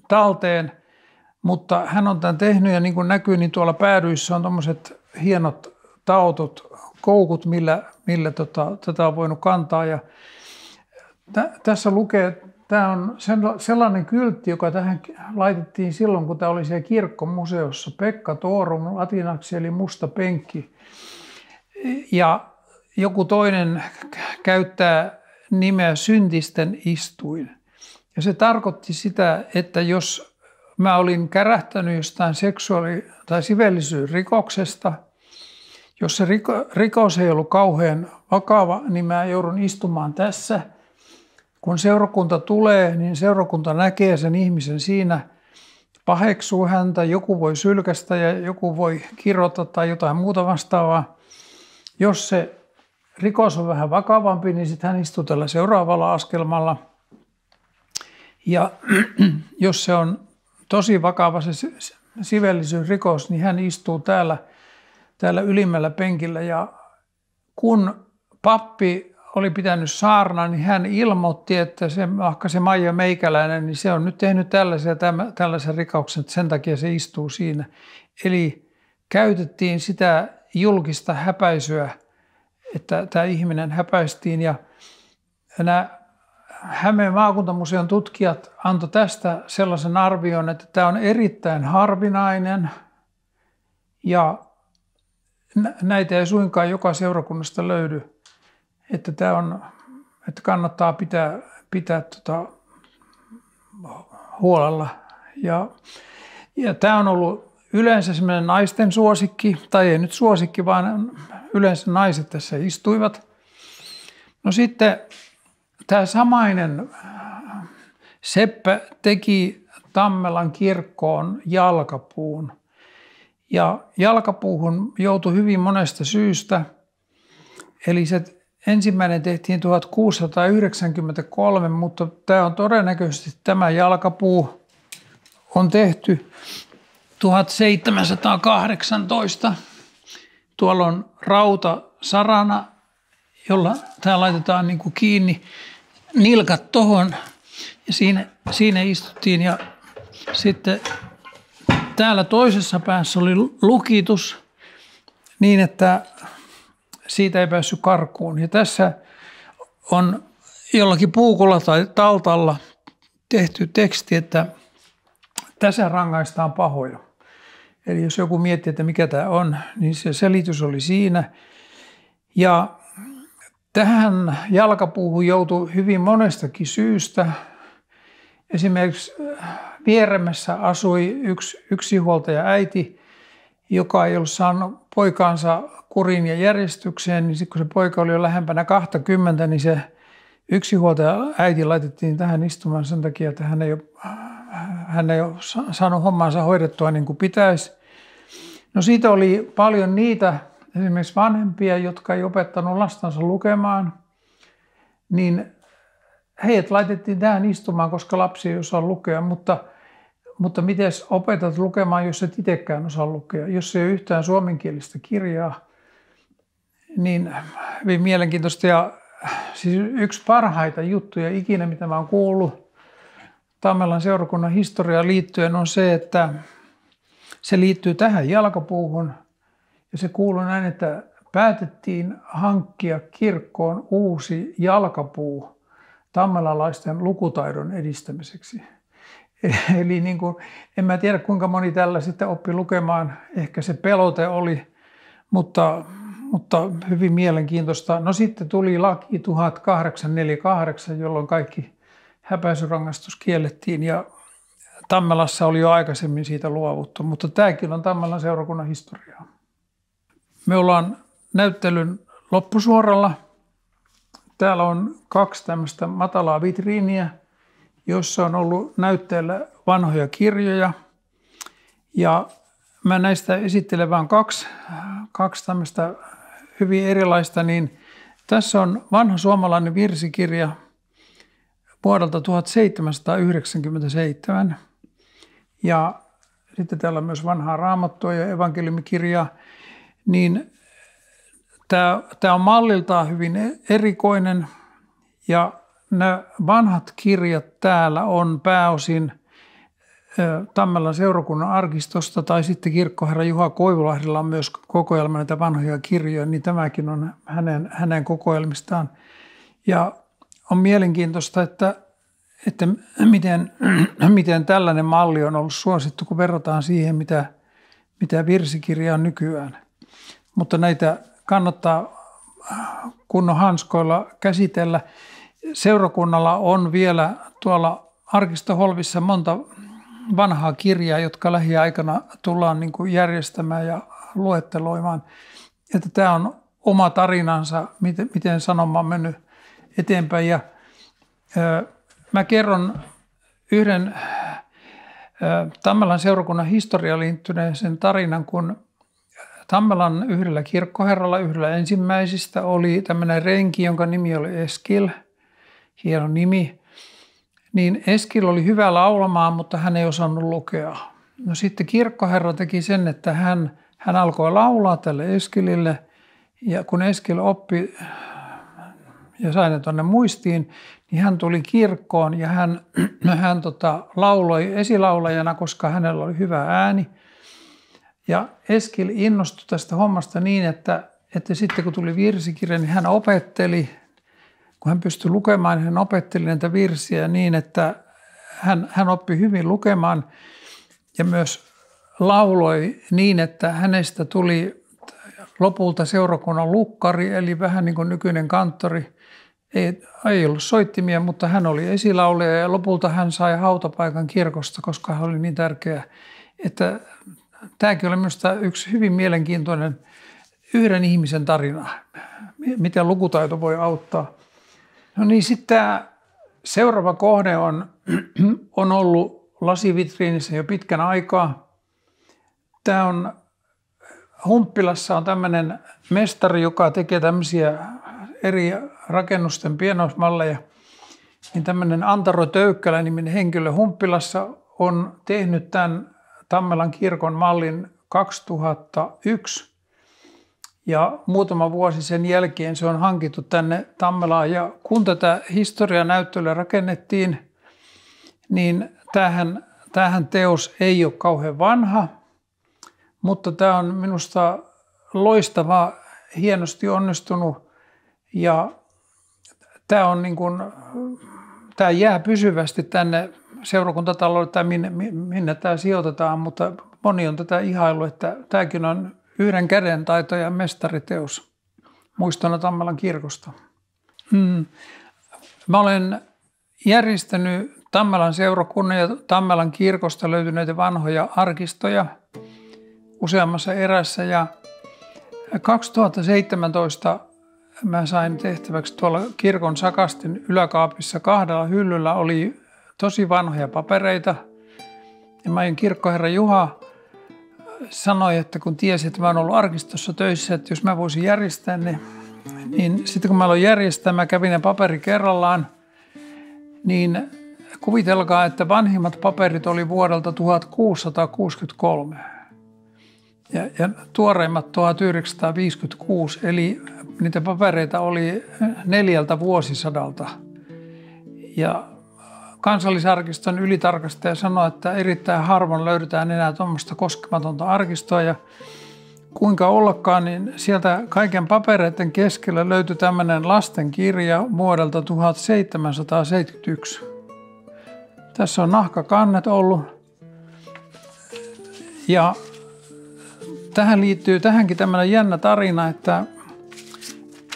talteen, mutta hän on tämän tehnyt ja niin kuin näkyy, niin tuolla päädyissä on tommoset hienot taotut koukut, millä tätä on voinut kantaa. Ja tässä lukee, tämä on sellainen kyltti, joka tähän laitettiin silloin, kun tämä oli siellä kirkkomuseossa. Pekka Torum latinaksi eli musta penkki. Ja joku toinen käyttää nimeä syntisten istuin. Ja se tarkoitti sitä, että jos mä olin kärähtänyt jostain seksuaali- tai siveellisyysrikoksesta, jos se rikos ei ollut kauhean vakava, niin mä joudun istumaan tässä. Kun seurakunta tulee, niin seurakunta näkee sen ihmisen siinä, paheksuu häntä, joku voi sylkästä ja joku voi kirota tai jotain muuta vastaavaa. Jos se rikos on vähän vakavampi, niin sitten hän istuu tällä seuraavalla askelmalla. Ja jos se on tosi vakava se siveellisyysrikos, niin hän istuu täällä ylimmällä penkillä. Ja kun pappi oli pitänyt saarna, niin hän ilmoitti, että se Maija Meikäläinen, niin se on nyt tehnyt tällaisen rikoksen, että sen takia se istuu siinä. Eli käytettiin sitä julkista häpäisyä, että tämä ihminen häpäistiin. Ja nämä Hämeen maakuntamuseon tutkijat antoi tästä sellaisen arvion, että tämä on erittäin harvinainen ja näitä ei suinkaan joka seurakunnasta löydy. Että että kannattaa pitää huolella. Ja tämä on ollut yleensä semmoinen naisten suosikki, tai ei nyt suosikki, vaan yleensä naiset tässä istuivat. No sitten tämä samainen seppä teki Tammelan kirkkoon jalkapuun. Ja jalkapuuhun joutui hyvin monesta syystä. Eli se ensimmäinen tehtiin 1693, mutta tämä on todennäköisesti tämä jalkapuu on tehty 1718. Tuolla on rautasarana, jolla tämä laitetaan niin kuin kiinni, nilkat tohon ja siinä istuttiin ja sitten täällä toisessa päässä oli lukitus niin, että siitä ei päässyt karkuun. Ja tässä on jollakin puukolla tai taltalla tehty teksti, että tässä rangaistaan pahoja. Eli jos joku miettii, että mikä tämä on, niin se selitys oli siinä. Ja Tähän jalkapuuhun joutui hyvin monestakin syystä. Esimerkiksi Vieremässä asui yksi yksinhuoltaja äiti, joka ei ollut saanut poikaansa kuriin ja järjestykseen, niin sitten kun se poika oli jo lähempänä 20, niin se yksinhuoltaja äiti laitettiin tähän istumaan sen takia, että hän ei ole saanut hommansa hoidettua niin kuin pitäisi. No siitä oli paljon niitä esimerkiksi vanhempia, jotka ei opettanut lastansa lukemaan, niin heidät laitettiin tähän istumaan, koska lapsi ei osaa lukea, mutta miten opetat lukemaan, jos et itsekään osaa lukea? Jos ei ole yhtään suomenkielistä kirjaa, niin hyvin mielenkiintoista. Ja siis yksi parhaita juttuja ikinä, mitä mä oon kuullut Tammelan seurakunnan historiaan liittyen, on se, että se liittyy tähän jalkapuuhun. Ja se kuului näin, että päätettiin hankkia kirkkoon uusi jalkapuu tammelalaisten lukutaidon edistämiseksi. Eli niin kuin, en mä tiedä kuinka moni tällä sitten oppi lukemaan, ehkä se pelote oli, mutta hyvin mielenkiintoista. No sitten tuli laki 1848, jolloin kaikki häpäisyrangaistus kiellettiin ja Tammelassa oli jo aikaisemmin siitä luovuttu, mutta tämäkin on Tammelan seurakunnan historiaa. Me ollaan näyttelyn loppusuoralla. Täällä on 2 tämmöistä matalaa vitriiniä, jossa on ollut näytteellä vanhoja kirjoja. Ja mä näistä esittelen vain kaksi tämmöistä hyvin erilaista. Niin tässä on vanha suomalainen virsikirja vuodelta 1797. Ja sitten täällä on myös vanhaa raamattua ja evankeliumikirjaa. Niin tämä on malliltaan hyvin erikoinen ja nämä vanhat kirjat täällä on pääosin Tammelan seurakunnan arkistosta tai sitten kirkkoherra Juha Koivulahdella on myös kokoelma näitä vanhoja kirjoja, niin tämäkin on hänen kokoelmistaan. Ja on mielenkiintoista, että miten tällainen malli on ollut suosittu, kun verrataan siihen, mitä virsikirja on nykyään. Mutta näitä kannattaa kunnon hanskoilla käsitellä. Seurakunnalla on vielä tuolla arkistoholvissa monta vanhaa kirjaa, jotka lähiaikana tullaan niin kuin järjestämään ja luetteloimaan. Että tämä on oma tarinansa, miten sanoma on mennyt eteenpäin. Ja mä kerron yhden Tammelan seurakunnan historiaan liittyneen sen tarinan, kun Tammelan yhdellä kirkkoherralla, yhdellä ensimmäisistä, oli tämmöinen renki, jonka nimi oli Eskil, hieno nimi. Niin Eskil oli hyvä laulamaan, mutta hän ei osannut lukea. No sitten kirkkoherra teki sen, että hän alkoi laulaa tälle Eskilille. Ja kun Eskil oppi ja sai ne tuonne muistiin, niin hän tuli kirkkoon ja hän lauloi esilaulajana, koska hänellä oli hyvä ääni. Ja Eskil innostui tästä hommasta niin, että sitten kun tuli virsikirja, niin hän opetteli, kun hän pystyi lukemaan, niin hän opetteli näitä virsiä niin, että hän oppi hyvin lukemaan ja myös lauloi niin, että hänestä tuli lopulta seurakunnan lukkari, eli vähän niin kuin nykyinen kanttori. Ei ollut soittimia, mutta hän oli esilaulaja ja lopulta hän sai hautapaikan kirkosta, koska hän oli niin tärkeä, että tämäkin oli minusta yksi hyvin mielenkiintoinen yhden ihmisen tarina, miten lukutaito voi auttaa. No niin, sitten tämä seuraava kohde on ollut lasivitriinissä jo pitkän aikaa. Tämä on Humppilassa on tämmöinen mestari, joka tekee tämmöisiä eri rakennusten pienoismalleja. Niin tämmöinen Antaro Töykkälä-niminen henkilö Humppilassa on tehnyt tämän Tammelan kirkon mallin 2001 ja muutama vuosi sen jälkeen se on hankittu tänne Tammelaan. Ja kun tätä historianäyttelyä rakennettiin, niin tämähän teos ei ole kauhean vanha, mutta tämä on minusta loistava, hienosti onnistunut ja tämä jää pysyvästi tänne seurakuntatalolle tai minne tämä sijoitetaan, mutta moni on tätä ihailu, että tämäkin on yhden käden taito ja mestariteos muistona Tammelan kirkosta. Mä olen järjestänyt Tammelan seurakunnan ja Tammelan kirkosta löytyneitä vanhoja arkistoja useammassa erässä. Ja 2017 mä sain tehtäväksi tuolla kirkon sakastin yläkaapissa 2 hyllyllä oli tosi vanhoja papereita. Ja meidän kirkkoherra Juha sanoi, että kun tiesi, että mä oon ollut arkistossa töissä, että jos mä voisin järjestää ne, niin sitten kun mä aloin järjestää, mä kävin ne paperi kerrallaan, niin kuvitelkaa, että vanhimmat paperit oli vuodelta 1663 ja tuoreimmat 1956, eli niitä papereita oli 4 vuosisadalta. Ja Kansallisarkiston ylitarkastaja sanoi, että erittäin harvoin löydetään enää tuommoista koskematonta arkistoa. Ja kuinka ollakaan, niin sieltä kaiken papereiden keskellä löytyi tämmöinen lastenkirja vuodelta 1771. Tässä on nahkakannet ollut. Ja tähän liittyy tähänkin tämmöinen jännä tarina,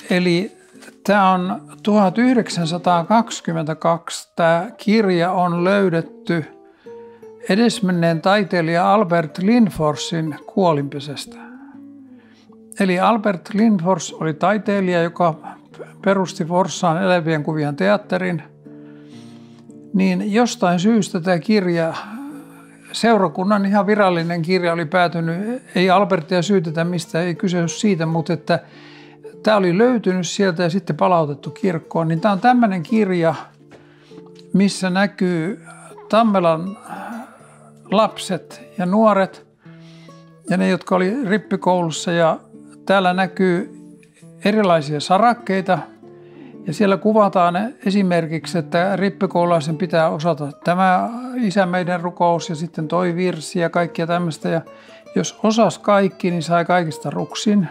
eli tämä on 1922. Tämä kirja on löydetty edesmenneen taiteilija Albert Lindforsin kuolinpesästä. Eli Albert Lindfors oli taiteilija, joka perusti Forssaan elävien kuvien teatterin. Niin jostain syystä tämä kirja, seurakunnan ihan virallinen kirja oli päätynyt, ei Albertia syytetä mistään, ei kyse ole siitä, mutta että tämä oli löytynyt sieltä ja sitten palautettu kirkkoon. Niin tämä on tämmöinen kirja, missä näkyy Tammelan lapset ja nuoret ja ne, jotka oli rippikoulussa. Ja täällä näkyy erilaisia sarakkeita ja siellä kuvataan esimerkiksi, että rippikoululaisen pitää osata tämä Isä meidän rukous ja sitten toi virsi ja kaikkia tämmöistä. Ja jos osasi kaikki, niin sai kaikista ruksin.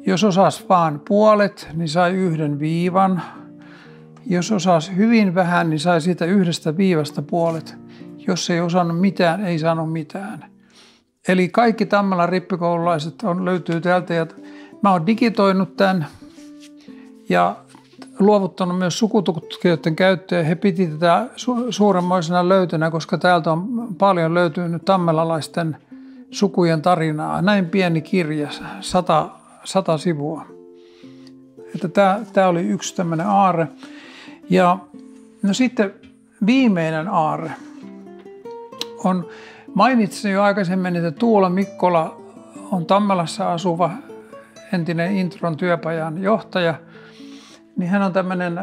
Jos osasi vaan puolet, niin sai 1 viivan. Jos osasi hyvin vähän, niin sai siitä 1 viivasta puolet. Jos ei osannut mitään, ei saanut mitään. Eli kaikki Tammelan rippikoululaiset löytyy täältä. Ja mä oon digitoinut tämän ja luovuttanut myös sukututkijoiden käyttöön. He piti tätä suuremmoisena löytönä, koska täältä on paljon löytynyt tammelalaisten sukujen tarinaa. Näin pieni kirja, 100 sivua. Että tämä oli yksi tämmöinen aarre. Ja no sitten viimeinen aarre on, mainitsin jo aikaisemmin, että Tuula Mikkola on Tammelassa asuva entinen Intron työpajan johtaja. Niin hän on tämmöinen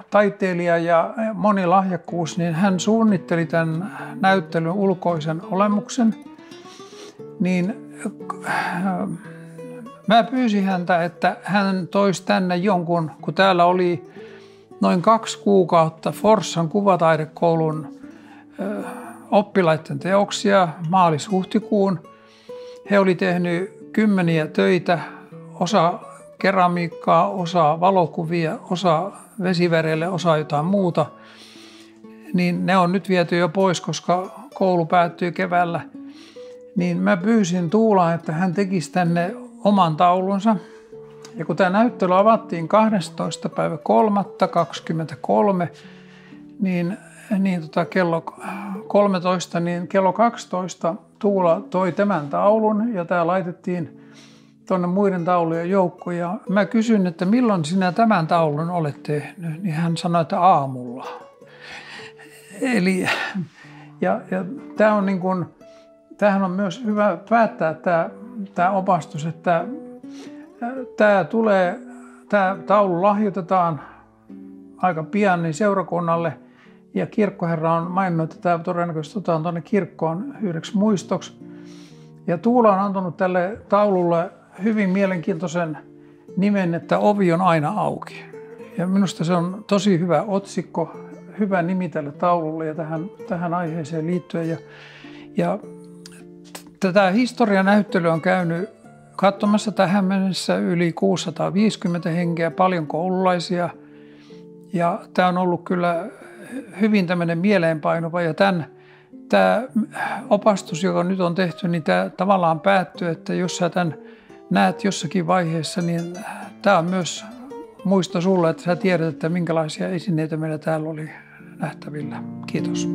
taiteilija ja monilahjakkuus, niin hän suunnitteli tämän näyttelyn ulkoisen olemuksen. Niin mä pyysin häntä, että hän toisi tänne jonkun, kun täällä oli noin 2 kuukautta Forssan kuvataidekoulun oppilaiden teoksia maalis-huhtikuun. He oli tehnyt 10 töitä, osa keramiikkaa, osa valokuvia, osa vesiväreille, osa jotain muuta. Niin ne on nyt viety jo pois, koska koulu päättyy keväällä. Niin mä pyysin Tuulaa, että hän tekisi tänne oman taulunsa. Ja kun tämä näyttely avattiin 12.3.23, niin kello 13, niin kello 12 Tuula toi tämän taulun ja tämä laitettiin tuonne muiden taulujen joukkoon. Ja mä kysyin, että milloin sinä tämän taulun olet tehnyt, niin hän sanoi, että aamulla. Eli, ja tämä on niin kuin, tämähän on myös hyvä päättää tämä opastus, että tämä taulu lahjoitetaan aika pian niin seurakunnalle ja kirkkoherra on maininnut, että tämä todennäköisesti otetaan tuonne kirkkoon yhdeksi muistoksi. Ja Tuula on antanut tälle taululle hyvin mielenkiintoisen nimen, että ovi on aina auki. Ja minusta se on tosi hyvä otsikko, hyvä nimi tälle taululle ja tähän aiheeseen liittyen. Ja tätä historianäyttelyä on käynyt katsomassa tähän mennessä yli 650 henkeä, paljon koululaisia. Ja tämä on ollut kyllä hyvin tämmöinen mieleenpainuva. Ja tämä opastus, joka nyt on tehty, niin tämä tavallaan päättyy, että jos sä tämän näet jossakin vaiheessa, niin tämä on myös muisto sulle, että sä tiedät, että minkälaisia esineitä meillä täällä oli nähtävillä. Kiitos.